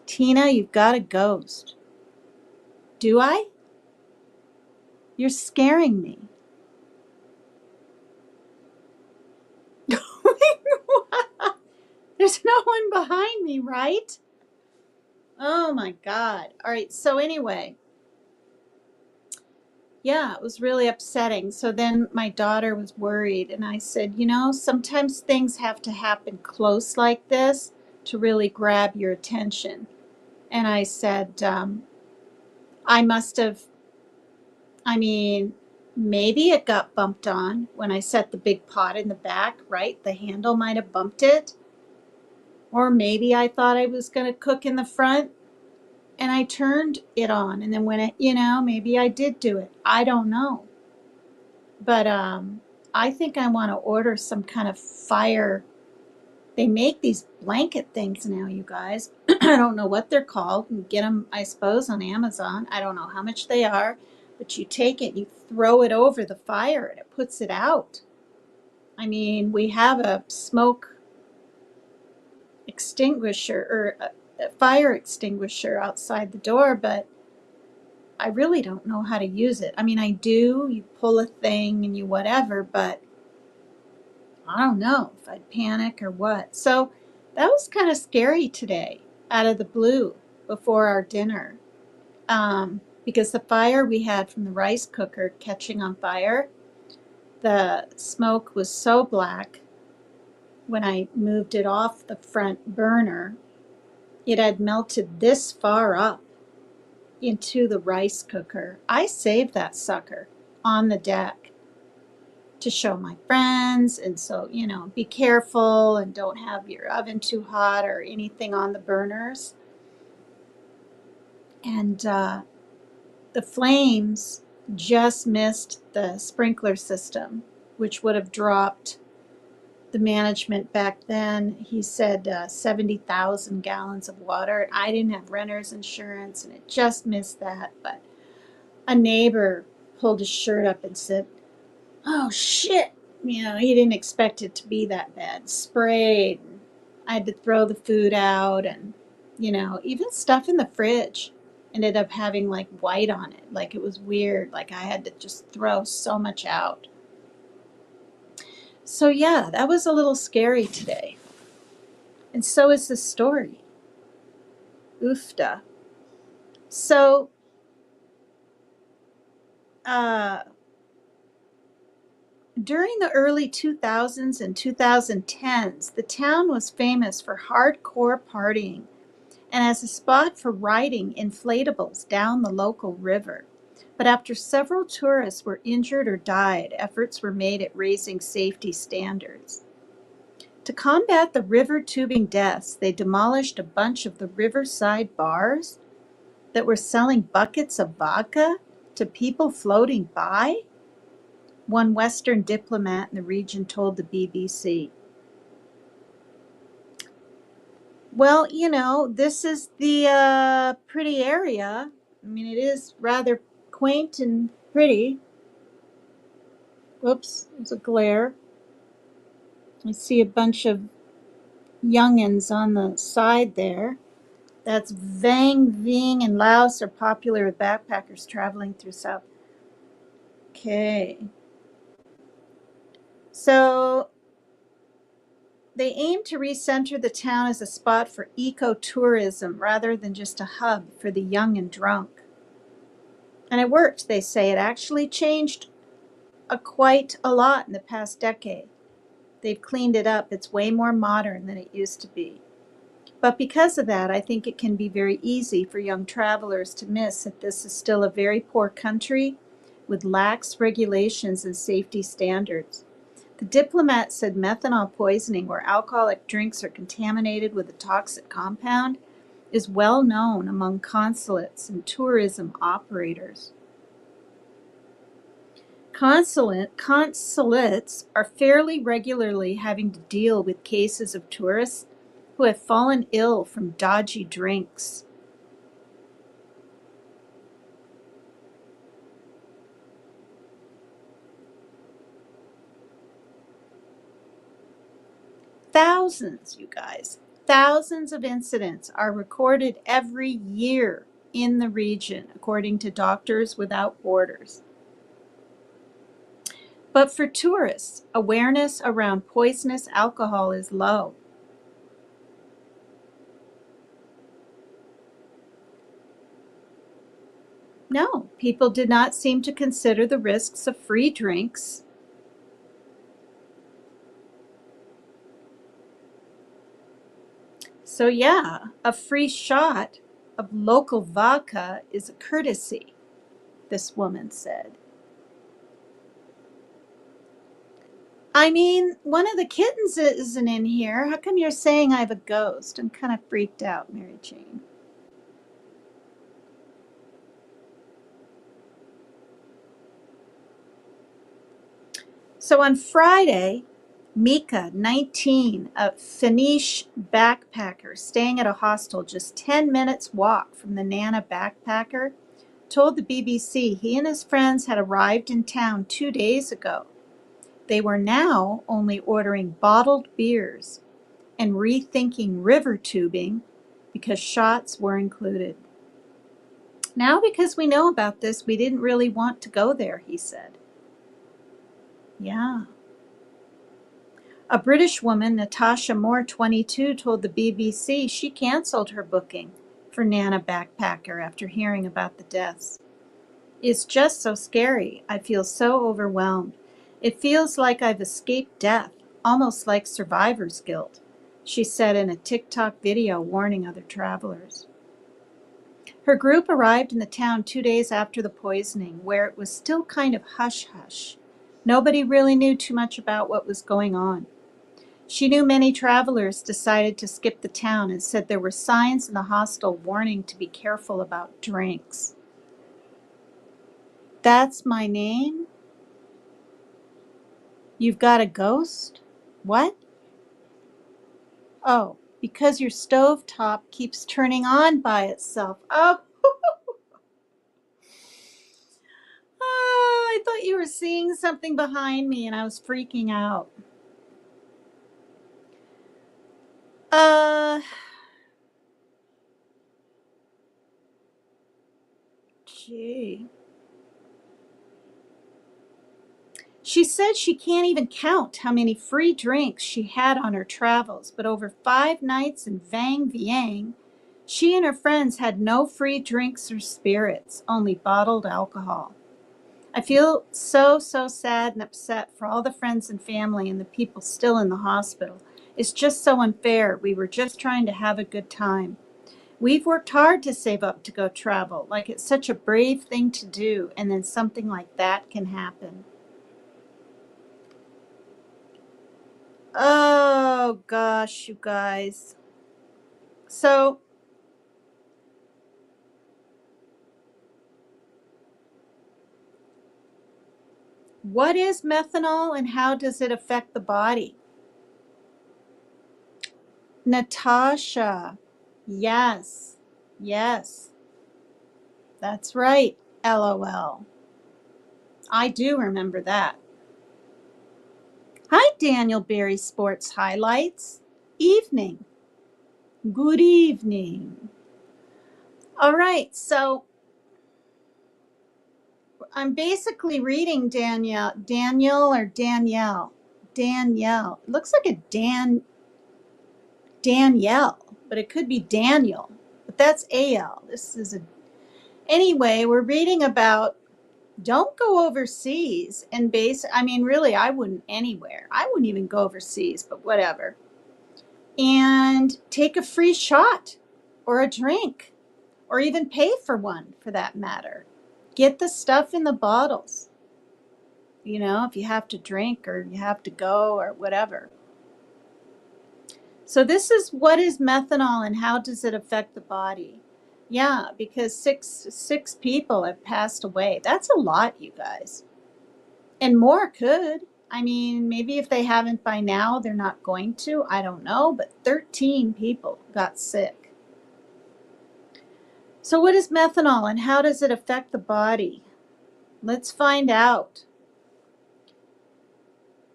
Tina, you've got a ghost. Do I? You're scaring me. There's no one behind me, right? Oh my God. All right. So anyway, yeah, it was really upsetting. So then my daughter was worried, and I said, sometimes things have to happen close like this to really grab your attention. And I said, I must have, maybe it got bumped on when I set the big pot in the back, right? The handle might have bumped it. Or maybe I thought I was going to cook in the front and I turned it on. And then when maybe I did do it. I don't know. But I think I want to order some kind of fire. They make these blanket things now, you guys. I don't know what they're called. You can get them, I suppose, on Amazon. I don't know how much they are. But you take it, you throw it over the fire, and it puts it out. We have a smoke extinguisher, or a fire extinguisher outside the door, but I really don't know how to use it. I do. You pull a thing and you whatever, but I don't know if I'd panic or what. So that was kind of scary today, out of the blue, before our dinner. Because the fire we had from the rice cooker catching on fire, the smoke was so black when I moved it off the front burner, it had melted this far up into the rice cooker. I saved that sucker on the deck to show my friends, and so, be careful and don't have your oven too hot or anything on the burners. And the flames just missed the sprinkler system, which would have dropped the management back then. He said 70,000 gallons of water. I didn't have renter's insurance, and it just missed that. But a neighbor pulled his shirt up and said, "Oh shit, he didn't expect it to be that bad. Sprayed. I had to throw the food out, and even stuff in the fridge ended up having like white on it. Like it was weird. Like I had to just throw so much out. So yeah, that was a little scary today. And so is the story. Oofda. So uh during the early 2000s and 2010s, the town was famous for hardcore partying and as a spot for riding inflatables down the local river. But after several tourists were injured or died, efforts were made at raising safety standards. To combat the river tubing deaths, they demolished a bunch of the riverside bars that were selling buckets of vodka to people floating by, one Western diplomat in the region told the BBC. Well, this is the pretty area. I mean, it is rather quaint and pretty. Whoops, there's a glare. I see a bunch of youngins on the side there. That's Vang, Vieng, and Laos are popular with backpackers traveling through South. Okay. So they aim to recenter the town as a spot for ecotourism rather than just a hub for the young and drunk. And it worked, they say. It actually changed quite a lot in the past decade. They've cleaned it up. It's way more modern than it used to be. But because of that, I think it can be very easy for young travelers to miss that this is still a very poor country with lax regulations and safety standards. The diplomat said methanol poisoning, where alcoholic drinks are contaminated with a toxic compound, is well known among consulates and tourism operators. Consulates are fairly regularly having to deal with cases of tourists who have fallen ill from dodgy drinks. Thousands, you guys, thousands of incidents are recorded every year in the region, according to Doctors Without Borders. But for tourists, awareness around poisonous alcohol is low. No, people did not seem to consider the risks of free drinks. So yeah, a free shot of local vodka is a courtesy, this woman said. I mean, one of the kittens isn't in here. How come you're saying I have a ghost? I'm kind of freaked out, Mary Jane. So on Friday, Mika, 19, a Finnish backpacker staying at a hostel just 10 minutes walk from the Nana backpacker, told the BBC he and his friends had arrived in town 2 days ago. They were now only ordering bottled beers and rethinking river tubing because shots were included. Now, because we know about this, we didn't really want to go there, he said. Yeah. A British woman, Natasha Moore, 22, told the BBC she canceled her booking for Nana Backpacker after hearing about the deaths. It's just so scary. I feel so overwhelmed. It feels like I've escaped death, almost like survivor's guilt, she said in a TikTok video warning other travelers. Her group arrived in the town 2 days after the poisoning, where it was still kind of hush-hush. Nobody really knew too much about what was going on. She knew many travelers decided to skip the town and said there were signs in the hostel warning to be careful about drinks. That's my name? You've got a ghost? What? Oh, because your stovetop keeps turning on by itself. Oh, I thought you were seeing something behind me and I was freaking out. Gee. She said she can't even count how many free drinks she had on her travels, but over 5 nights in Vang, Vieng, she and her friends had no free drinks or spirits, only bottled alcohol. I feel so sad and upset for all the friends and family and the people still in the hospital. It's just so unfair. We were just trying to have a good time. We've worked hard to save up to go travel, like it's such a brave thing to do, and then something like that can happen. Oh gosh, you guys. So, what is methanol and how does it affect the body? Natasha. Yes. Yes. That's right. LOL. I do remember that. Hi, Daniel Berry Sports Highlights. Evening. Good evening. All right, so I'm basically reading Daniel or Danielle. Danielle. It looks like a Danielle, but it could be Daniel. But that's AL. Anyway, we're reading about don't go overseas and really, I wouldn't anywhere. I wouldn't even go overseas, but whatever. And take a free shot or a drink or even pay for one for that matter. Get the stuff in the bottles. If you have to drink or you have to go or whatever. So this is what is methanol and how does it affect the body? Yeah, because six people have passed away. That's a lot, you guys. And more could. I mean, maybe if they haven't by now, they're not going to. I don't know. But 13 people got sick. So what is methanol and how does it affect the body? Let's find out.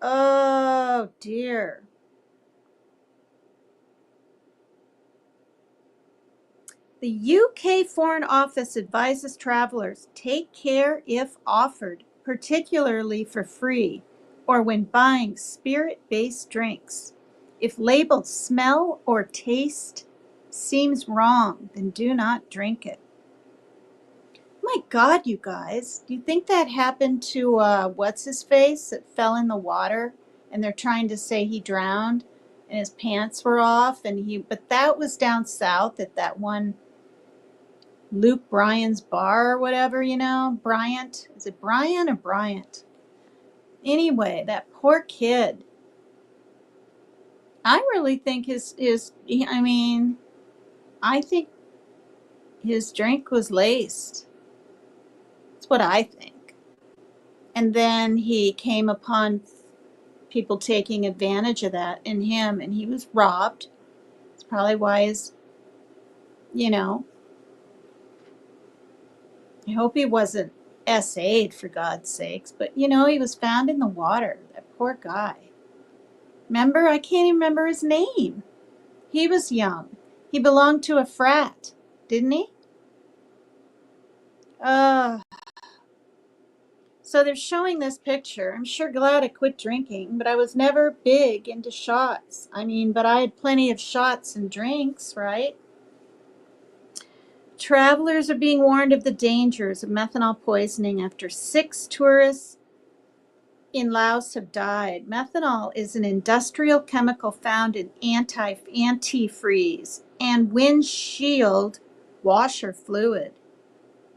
Oh, dear. The UK Foreign Office advises travelers take care if offered, particularly for free or when buying spirit-based drinks. If labeled smell or taste seems wrong, then do not drink it. My God, you guys, do you think that happened to what's his face that fell in the water and they're trying to say he drowned and his pants were off but that was down south at that one Luke Bryan's bar or whatever, Bryant. Is it Brian or Bryant? Anyway, that poor kid. I really think I think his drink was laced. That's what I think. And then he came upon people taking advantage of that in him, and he was robbed. It's probably why I hope he wasn't SA'd for God's sakes, but he was found in the water. That poor guy. Remember? I can't even remember his name. He was young. He belonged to a frat, didn't he? So they're showing this picture. I'm sure glad I quit drinking, but I was never big into shots. But I had plenty of shots and drinks, right? Travelers are being warned of the dangers of methanol poisoning after 6 tourists in Laos have died. Methanol is an industrial chemical found in antifreeze and windshield washer fluid.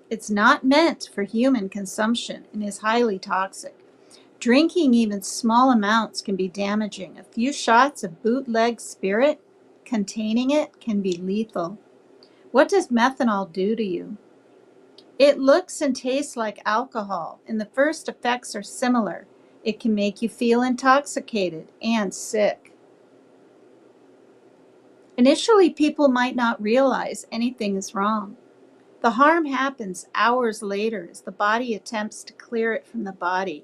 It's not meant for human consumption and is highly toxic. Drinking even small amounts can be damaging. A few shots of bootleg spirit containing it can be lethal. What does methanol do to you? It looks and tastes like alcohol, and the first effects are similar. It can make you feel intoxicated and sick. Initially, people might not realize anything is wrong. The harm happens hours later as the body attempts to clear it from the body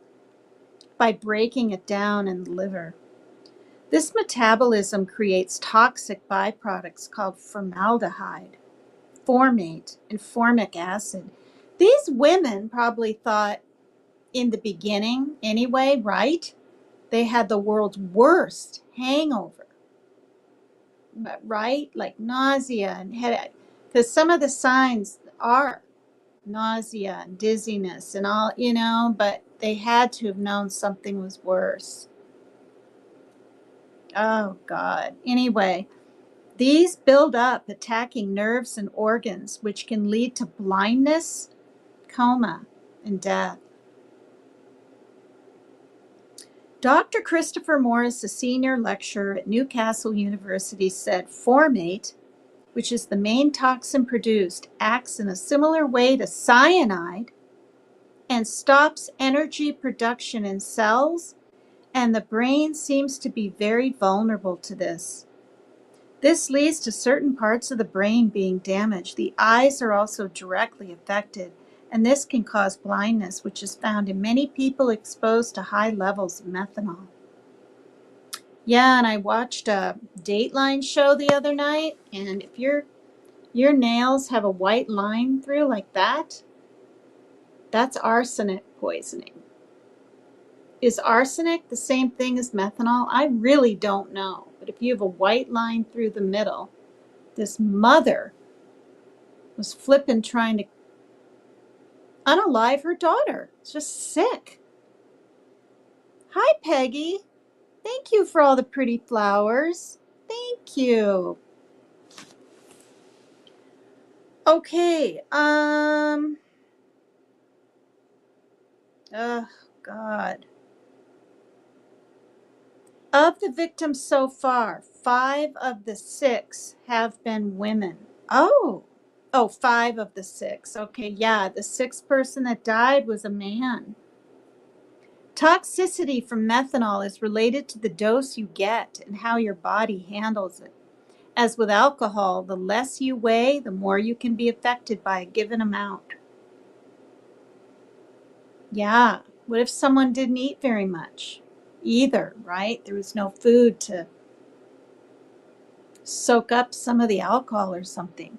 by breaking it down in the liver. This metabolism creates toxic byproducts called formaldehyde, formate, and formic acid. These women probably thought in the beginning anyway, right? They had the world's worst hangover, right? Like nausea and headache. Because some of the signs are nausea and dizziness and all, but they had to have known something was worse. Oh, God. Anyway, these build up, attacking nerves and organs, which can lead to blindness, coma, and death. Dr. Christopher Morris, a senior lecturer at Newcastle University, said formate, which is the main toxin produced, acts in a similar way to cyanide and stops energy production in cells, and the brain seems to be very vulnerable to this. This leads to certain parts of the brain being damaged. The eyes are also directly affected, and this can cause blindness, which is found in many people exposed to high levels of methanol. Yeah, and I watched a Dateline show the other night, and if your nails have a white line through like that, that's arsenic poisoning. Is arsenic the same thing as methanol? I really don't know. But if you have a white line through the middle, this mother was flipping trying to unalive her daughter. It's just sick. Hi, Peggy. Thank you for all the pretty flowers. Thank you. Okay. Oh, God. Of the victims so far, 5 of the 6 have been women. Oh, 5 of the 6. Okay, yeah, the 6th person that died was a man. Toxicity from methanol is related to the dose you get and how your body handles it. As with alcohol, the less you weigh, the more you can be affected by a given amount. Yeah, what if someone didn't eat very much either, right? There was no food to soak up some of the alcohol or something.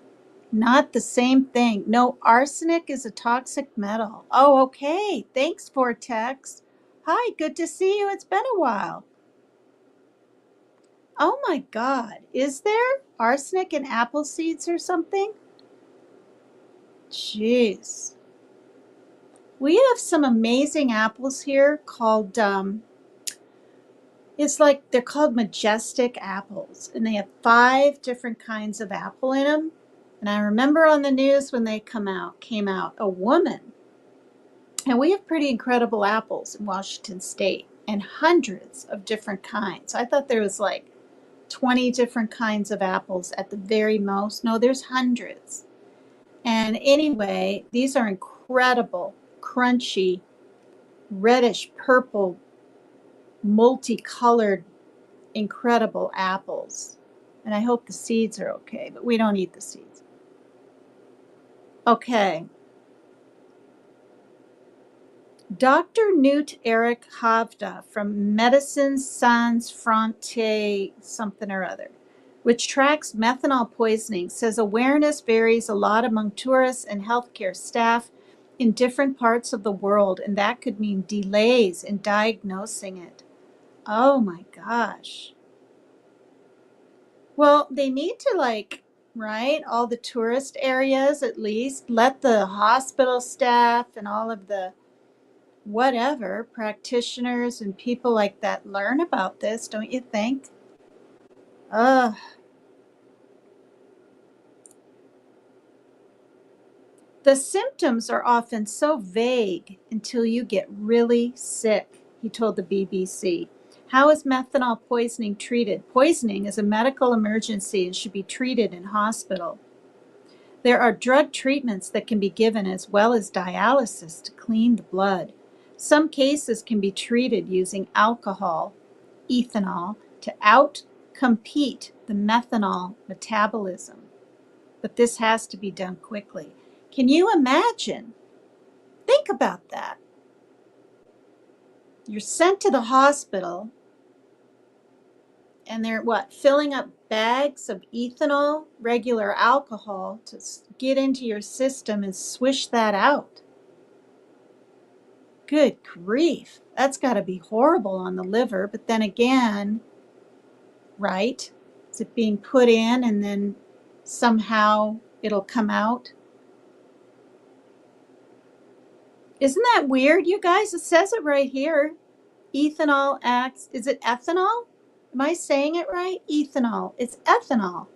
Not the same thing. No, arsenic is a toxic metal. Oh, okay. Thanks, Vortex. Hi, good to see you. It's been a while. Oh my God. Is there arsenic in apple seeds or something? Jeez. We have some amazing apples here called, it's like they're called majestic apples, and they have 5 different kinds of apple in them. And I remember on the news when they came out, a woman, and we have pretty incredible apples in Washington State and hundreds of different kinds. I thought there was like 20 different kinds of apples at the very most. No, there's hundreds. And anyway, these are incredible, crunchy, reddish purple, multicolored, incredible apples. And I hope the seeds are okay, but we don't eat the seeds. Okay. Dr. Knut Erik Havda from Médecins Sans Frontières something or other, which tracks methanol poisoning, says awareness varies a lot among tourists and healthcare staff in different parts of the world, and that could mean delays in diagnosing it. Oh my gosh. Well, they need to right, all the tourist areas at least, let the hospital staff and all of the whatever practitioners and people like that learn about this, don't you think? Ugh. The symptoms are often so vague until you get really sick, he told the BBC. How is methanol poisoning treated? Poisoning is a medical emergency and should be treated in hospital. There are drug treatments that can be given as well as dialysis to clean the blood. Some cases can be treated using alcohol, ethanol, to outcompete the methanol metabolism. But this has to be done quickly. Can you imagine? Think about that. You're sent to the hospital and they're filling up bags of ethanol, regular alcohol, to get into your system and swish that out. Good grief. That's got to be horrible on the liver. But then again, right? Is it being put in and then somehow it'll come out? Isn't that weird, you guys? It says it right here. Ethanol acts, is it ethanol? Am I saying it right? Ethanol. It's ethanol.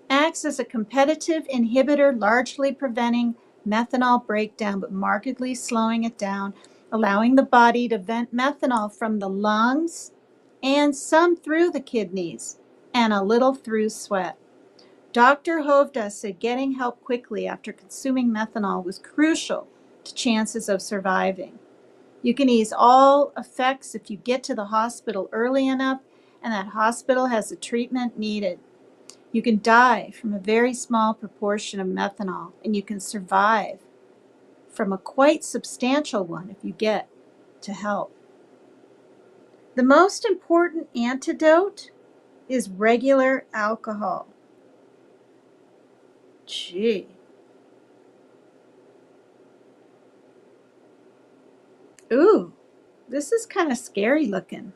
Acts as a competitive inhibitor, largely preventing methanol breakdown, but markedly slowing it down, allowing the body to vent methanol from the lungs and some through the kidneys and a little through sweat. Dr. Hovda said getting help quickly after consuming methanol was crucial to chances of surviving. You can ease all effects if you get to the hospital early enough and that hospital has the treatment needed. You can die from a very small proportion of methanol, and you can survive from a quite substantial one if you get to help. The most important antidote is regular alcohol. Gee. Ooh, this is kind of scary looking.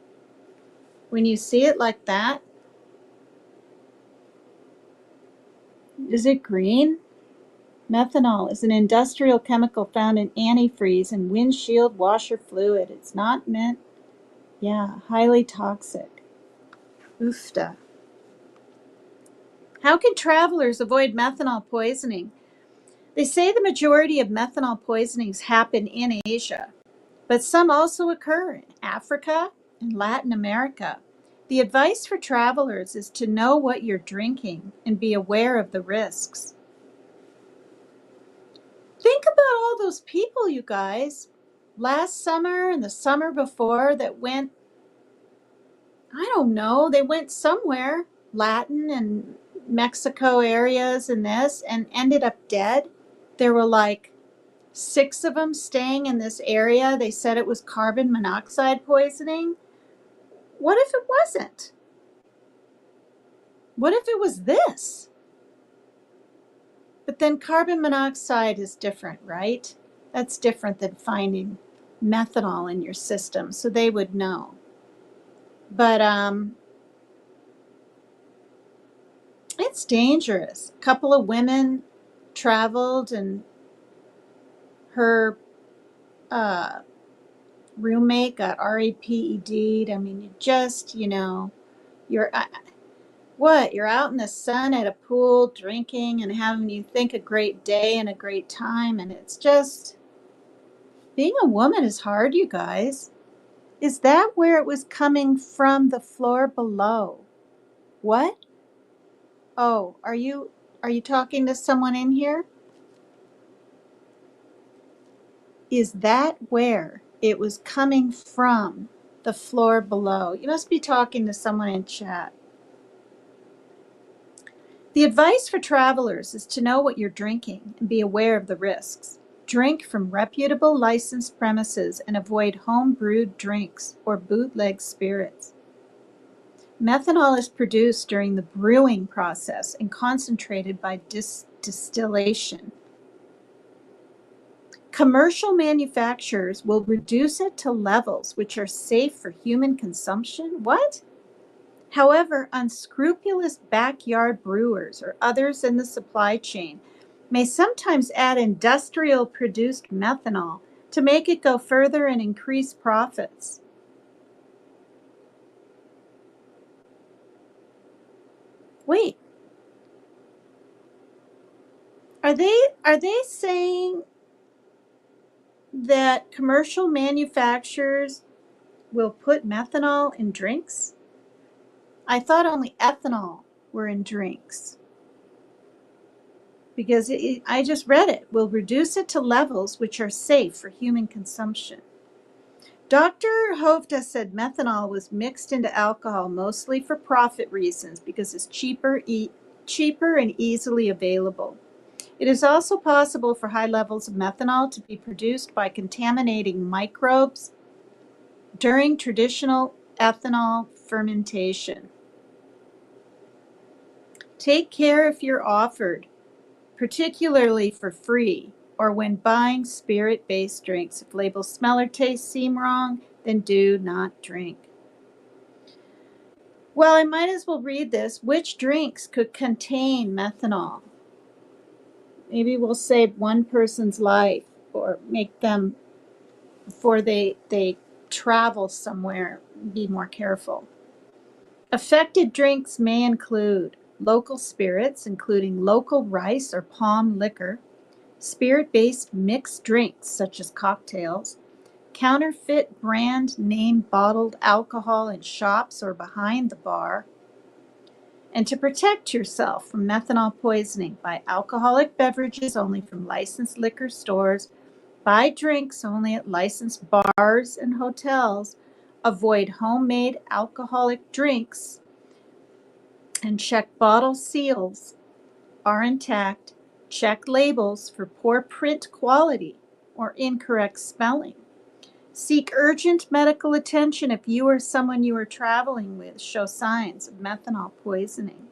When you see it like that, is it green? Methanol is an industrial chemical found in antifreeze and windshield washer fluid. It's not meant, highly toxic. Oofta. How can travelers avoid methanol poisoning? They say the majority of methanol poisonings happen in Asia, but some also occur in Africa and Latin America. The advice for travelers is to know what you're drinking and be aware of the risks. Think about all those people, you guys, last summer and the summer before that went, I don't know, they went somewhere, Latin and Mexico areas and this, and ended up dead. There were like 6 of them staying in this area. They said it was carbon monoxide poisoning. What if it wasn't? What if it was this? But then carbon monoxide is different, right? That's different than finding methanol in your system, so they would know. But it's dangerous. A couple of women traveled and her roommate got RAPED'd. I mean, you're you're out in the sun at a pool drinking and having you think a great day and a great time, and it's just, being a woman is hard, you guys. Is that where it was coming from, the floor below? What? Oh, are you talking to someone in here? Is that where it was coming from, the floor below? You must be talking to someone in chat. The advice for travelers is to know what you're drinking and be aware of the risks. Drink from reputable licensed premises and avoid home-brewed drinks or bootleg spirits. Methanol is produced during the brewing process and concentrated by distillation. Commercial manufacturers will reduce it to levels which are safe for human consumption. What? However, unscrupulous backyard brewers or others in the supply chain may sometimes add industrial-produced methanol to make it go further and increase profits. Wait. Are they saying that commercial manufacturers will put methanol in drinks? I thought only ethanol were in drinks. Because I just read it, will reduce it to levels which are safe for human consumption. Dr. Hovda said methanol was mixed into alcohol mostly for profit reasons because it's cheaper and easily available. It is also possible for high levels of methanol to be produced by contaminating microbes during traditional ethanol fermentation. Take care if you're offered, particularly for free or when buying spirit-based drinks. If labels, smell, or taste seem wrong, then do not drink. Well, I might as well read this. Which drinks could contain methanol? Maybe we'll save one person's life or make them, before they travel somewhere, be more careful. Affected drinks may include local spirits, including local rice or palm liquor, spirit-based mixed drinks such as cocktails, counterfeit brand name bottled alcohol in shops or behind the bar. And to protect yourself from methanol poisoning, buy alcoholic beverages only from licensed liquor stores, buy drinks only at licensed bars and hotels, avoid homemade alcoholic drinks, and check bottle seals are intact. Check labels for poor print quality or incorrect spelling. Seek urgent medical attention if you or someone you are traveling with show signs of methanol poisoning.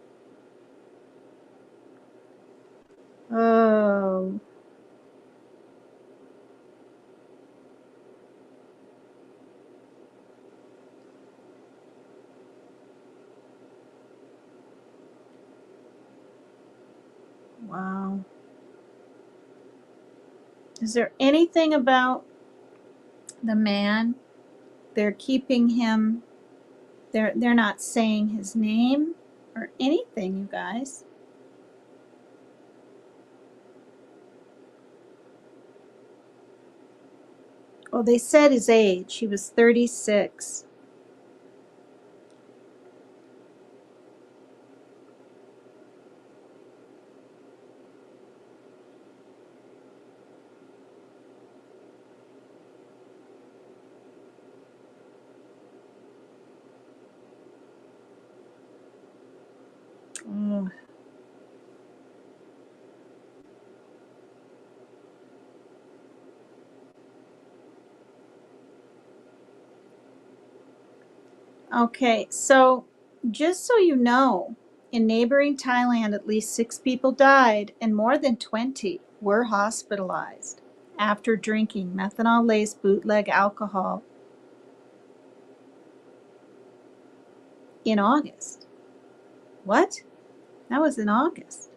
Oh. Wow. Is there anything about the man? They're keeping him, they're not saying his name or anything, you guys. Well, they said his age. He was 36. Oh. Okay, so just so you know, in neighboring Thailand, at least 6 people died and more than 20 were hospitalized after drinking methanol laced bootleg alcohol in August. What? That was in August.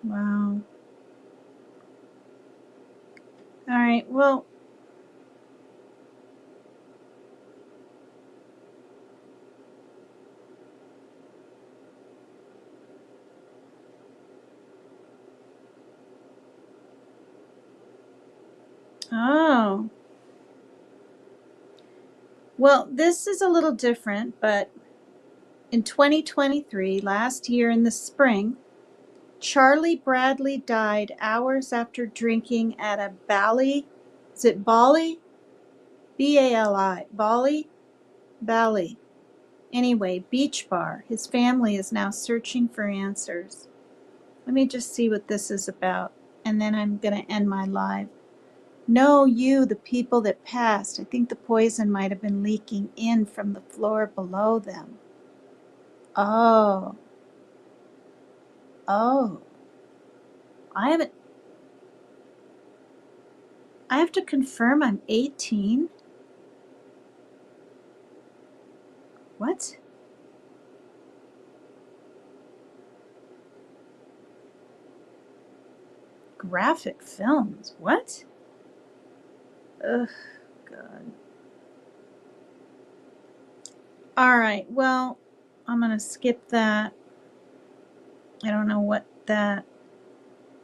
Wow. All right, well, oh. Well, this is a little different, but in 2023, last year in the spring, Charlie Bradley died hours after drinking at a Bali, is it Bali? B-A-L-I, Bali? Bali. Anyway, beach bar. His family is now searching for answers. Let me just see what this is about, and then I'm going to end my live. No, you, the people that passed. I think the poison might have been leaking in from the floor below them. Oh. Oh. I have to confirm I'm 18? What? Graphic films? What? Ugh, God. All right, well, I'm going to skip that. I don't know what that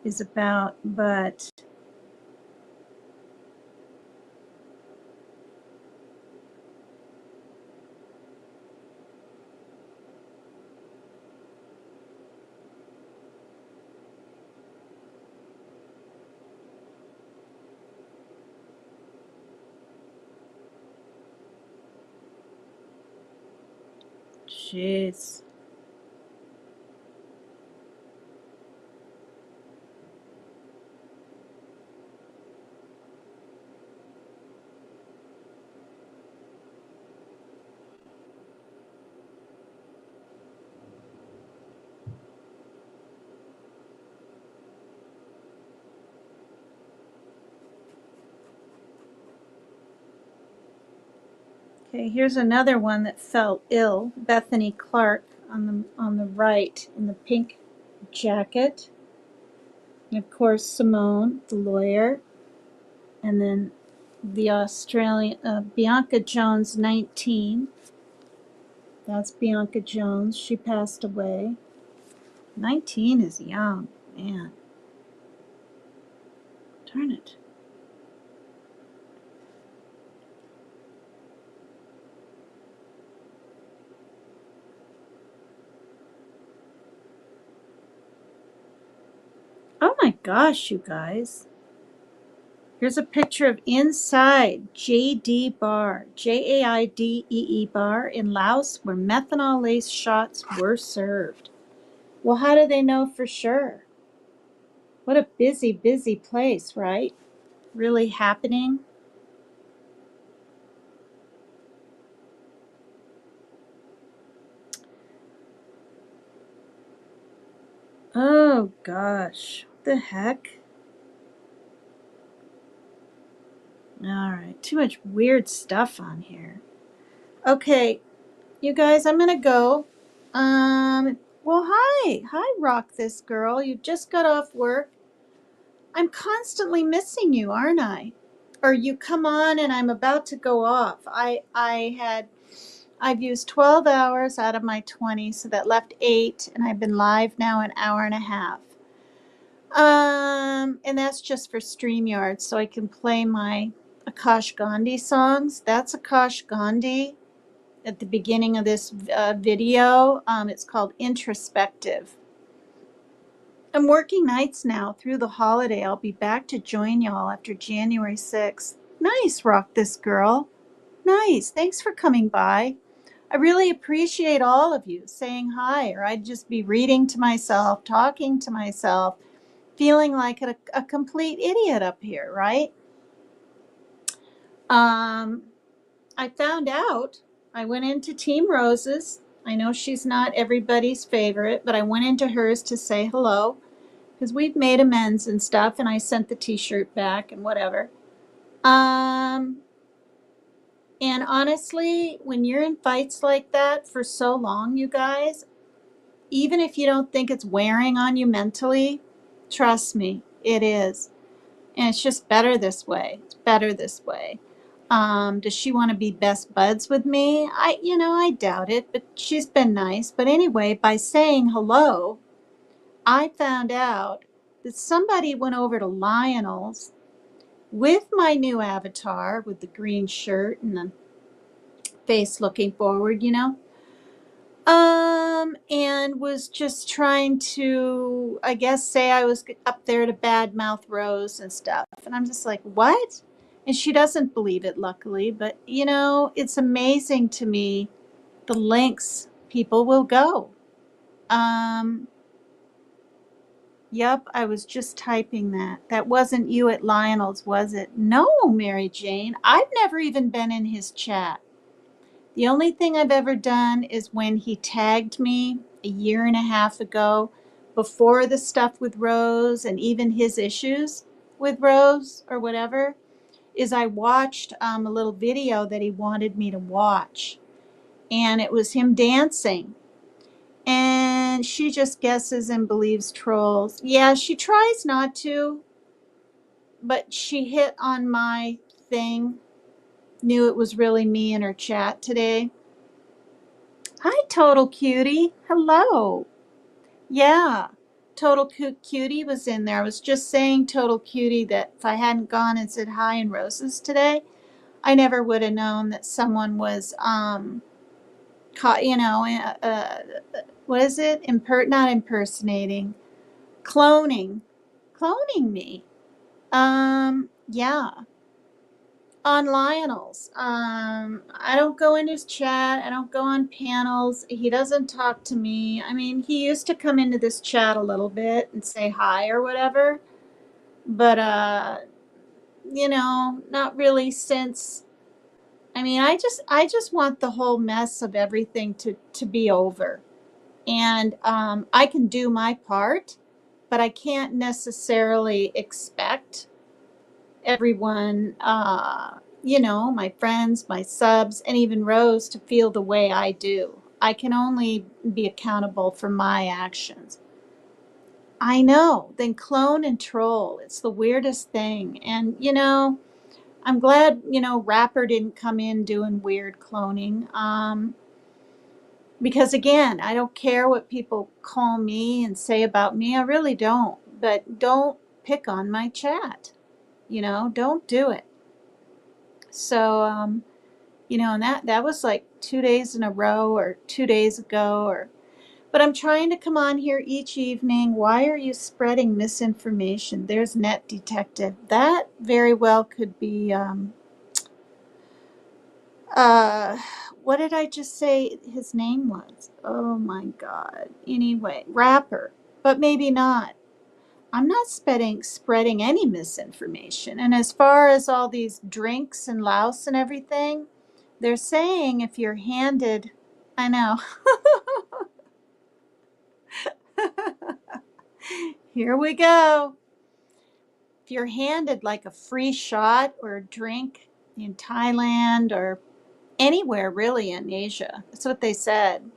is about, but jeez. Okay, here's another one that fell ill. Bethany Clark on the right in the pink jacket. And of course, Simone, the lawyer, and then the Australian Bianca Jones, 19. That's Bianca Jones. She passed away. 19 is young, man. Darn it. Oh my gosh, you guys. Here's a picture of inside JD Bar, JAIDEE Bar in Laos, where methanol laced shots were served. Well, how do they know for sure? What a busy, busy place, right? Really happening. Oh gosh, what the heck? All right, too much weird stuff on here. Okay, you guys, I'm gonna go. Well, hi, Rock This Girl. You just got off work. I'm constantly missing you, aren't I? Or you come on and I'm about to go off. I've used 12 hours out of my 20, so that left 8, and I've been live now an hour and a half. And that's just for StreamYard, so I can play my Akash Gandhi songs. That's Akash Gandhi at the beginning of this video. It's called Introspective. I'm working nights now through the holiday. I'll be back to join y'all after January 6th. Nice, Rock This Girl. Nice. Thanks for coming by. I really appreciate all of you saying hi, or I'd just be reading to myself, talking to myself, feeling like a complete idiot up here, right? I found out, I went into Team Rose's. I know she's not everybody's favorite, but I went into hers to say hello because we've made amends and stuff, and I sent the t-shirt back and whatever. And honestly, when you're in fights like that for so long, you guys, even if you don't think it's wearing on you mentally, trust me, it is. And it's just better this way. It's better this way. Does she want to be best buds with me? I doubt it, but she's been nice. But anyway, by saying hello, I found out that somebody went over to Lionel's with my new avatar with the green shirt and the face looking forward, and was just trying to, I guess, say I was up there to badmouth Rose and stuff. And I'm just like, what? And she doesn't believe it, luckily. But, it's amazing to me the lengths people will go. Yep, I was just typing that. That wasn't you at Lionel's, was it? No, Mary Jane. I've never even been in his chat. The only thing I've ever done is when he tagged me a year and a half ago before the stuff with Rose and even his issues with Rose or whatever, is I watched a little video that he wanted me to watch. And it was him dancing. And she just guesses and believes trolls. Yeah, she tries not to, but she hit on my thing, knew it was really me in her chat today. Hi, Total Cutie. Hello. Yeah. Total Cutie was in there. I was just saying, Total Cutie, that if I hadn't gone and said hi in Roses today, I never would have known that someone was, caught, what is it? Not impersonating, cloning me. Yeah. On Lionel's. I don't go in his chat. I don't go on panels. He doesn't talk to me. I mean, he used to come into this chat a little bit and say hi or whatever, but not really since. I mean, I just want the whole mess of everything to be over, and I can do my part, but I can't necessarily expect everyone, my friends, my subs, and even Rose to feel the way I do. I can only be accountable for my actions. I know. Then clone and troll. It's the weirdest thing. And, I'm glad, Rapper didn't come in doing weird cloning. Because again, I don't care what people call me and say about me. I really don't. But don't pick on my chat. Don't do it. So, and that was like 2 days in a row or 2 days ago, but I'm trying to come on here each evening. Why are you spreading misinformation? There's Net Detective. That very well could be, what did I just say his name was? Oh my God. Anyway, Rapper, but maybe not. I'm not spreading any misinformation. And as far as all these drinks in Laos and everything, they're saying if you're handed, I know. Here we go. If you're handed like a free shot or a drink in Thailand or anywhere really in Asia, that's what they said.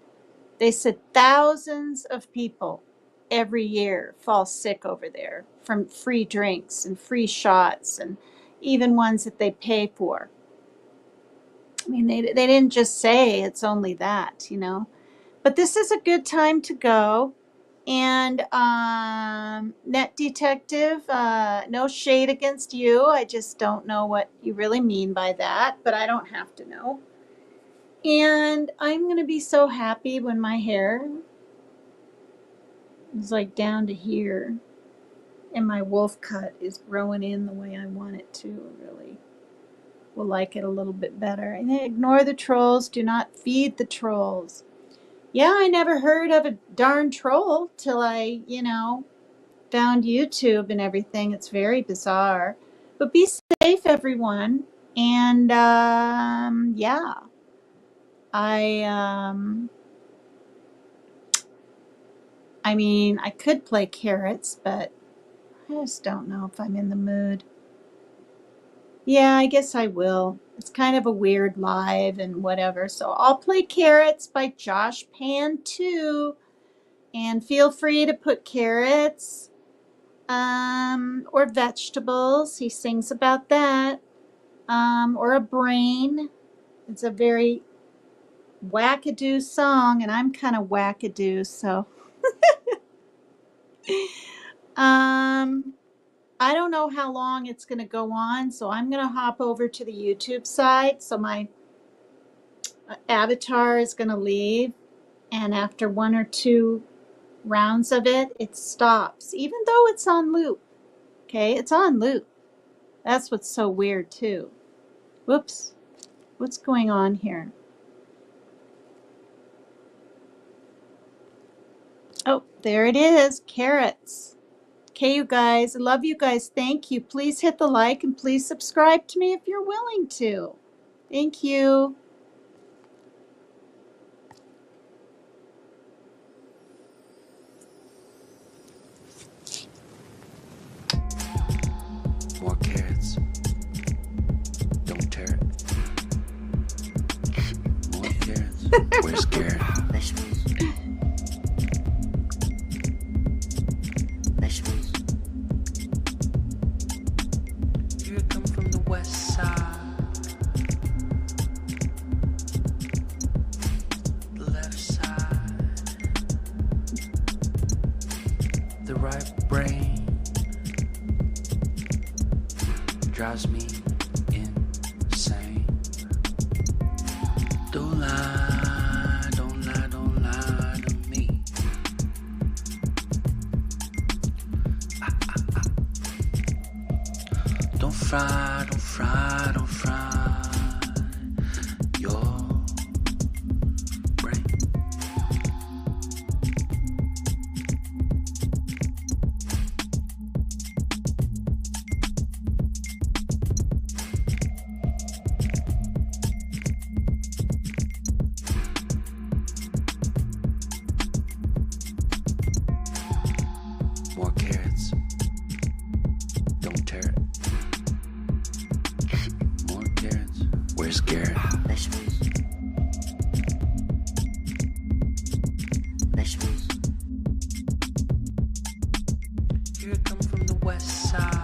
They said thousands of people every year fall sick over there from free drinks and free shots and even ones that they pay for. I mean, they didn't just say it's only that, But this is a good time to go. And Net Detective, no shade against you. I just don't know what you really mean by that, but I don't have to know. And I'm going to be so happy when my hair is like down to here and my wolf cut is growing in the way I want it to. Really will like it a little bit better. And then ignore the trolls. Do not feed the trolls. Yeah, I never heard of a darn troll till I, found YouTube and everything. It's very bizarre. But be safe, everyone. And yeah, I mean, I could play carrots, but I just don't know if I'm in the mood. Yeah, I guess I will. It's kind of a weird live and whatever. So I'll play Carrots by Josh Pan 2. And feel free to put carrots or vegetables. He sings about that. Or a brain. It's a very wackadoo song, and I'm kind of wackadoo, so. I don't know how long it's going to go on, so I'm going to hop over to the YouTube side. So my avatar is going to leave, and after 1 or 2 rounds of it, it stops, even though it's on loop. Okay, it's on loop. That's what's so weird, too. Whoops. What's going on here? Oh, there it is. Carrots. Okay, you guys. I love you guys. Thank you. Please hit the like and please subscribe to me if you're willing to. Thank you. More carrots. Don't tear it. More carrots. Where's carrot? Vegetables. Vegetables. You come from the west side. The left side. drives me insane. Don't lie, don't lie, don't lie to me. Don't fry, don't fry, don't fry your brain. More carrots. Don't tear it. More carrots. Where's Garrett? Vegetables. Vegetables. Here I come from the west side.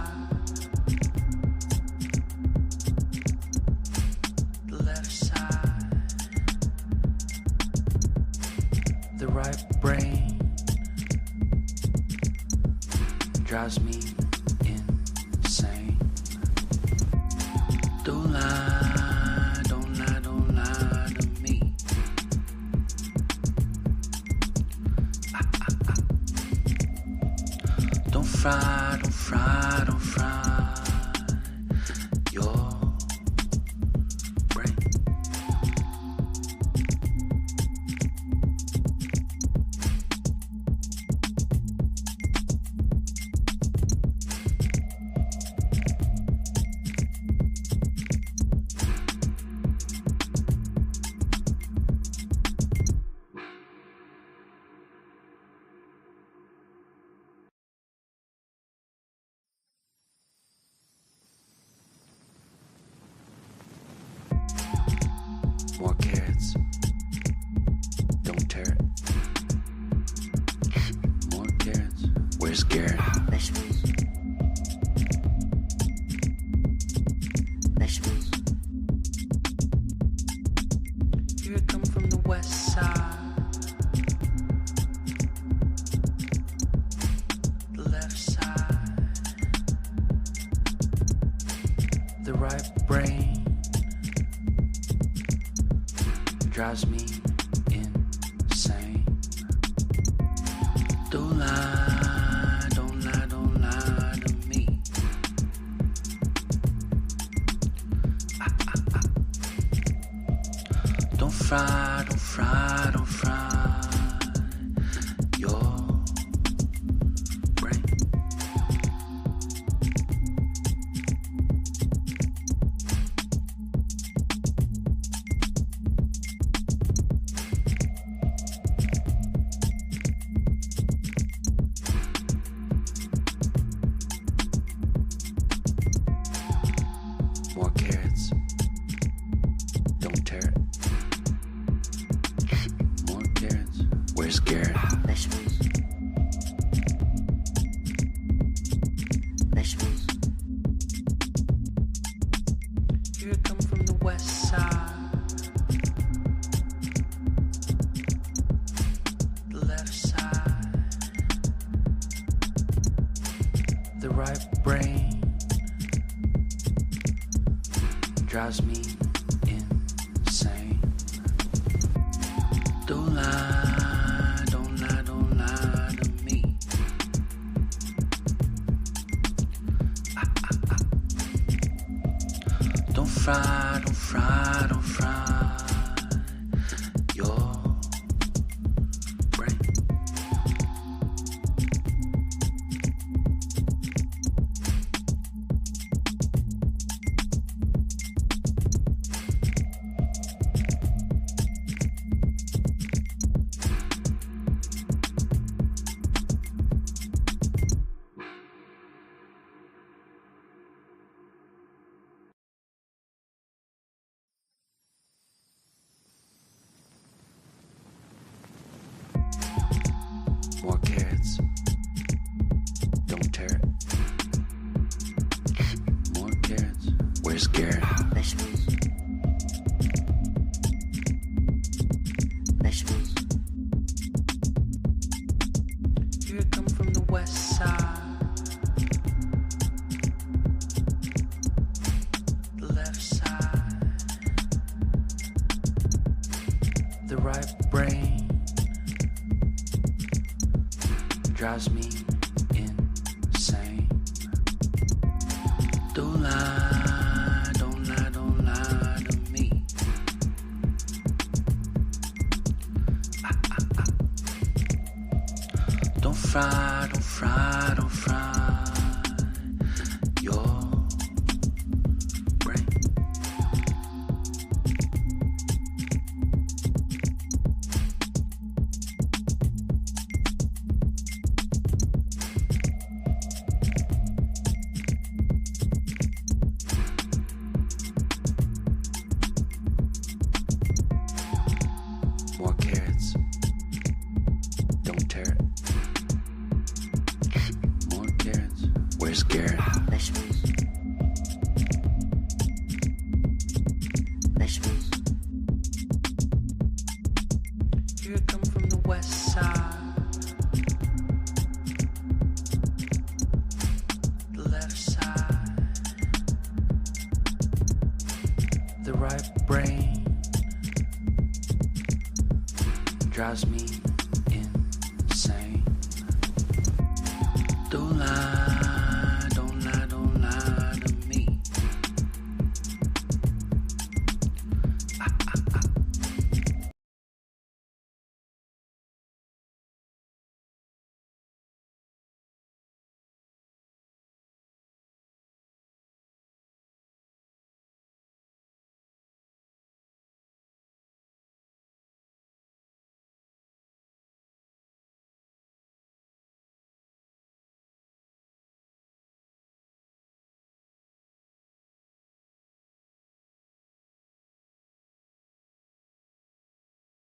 The left side. The right brain drives me insane. Don't lie, don't lie, don't lie to me. Don't fry, don't fry, don't fry your brain. More carrots. Don't tear it. More carrots. Where's Garrett? Vegetables. Vegetables. Here I come from the west side. The left side. The right brain drives me insane. Don't lie, don't lie, don't lie to me. Don't fry, don't fry, don't fry your brain. More carrots. Don't tear it. More carrots. Where's Garrett? Vegetables. Vegetables. Here I come from the west side. The left side. The right brain drives me insane. Don't lie, don't lie, don't lie to me. Don't fry, don't fry, don't fry your brain. More carrots. Don't tear it. More carrots. Where's Garrett? Vegetables. Vegetables. Here I come from the west side. drives me insane. Don't lie, don't lie, don't lie to me. Don't fry, don't fry, don't fry your brain. More carrots. Don't tear it. More carrots. Where's Garrett? Vegetables. Vegetables. Here I come from the west side. The left side. The right brain drives me insane. Don't lie.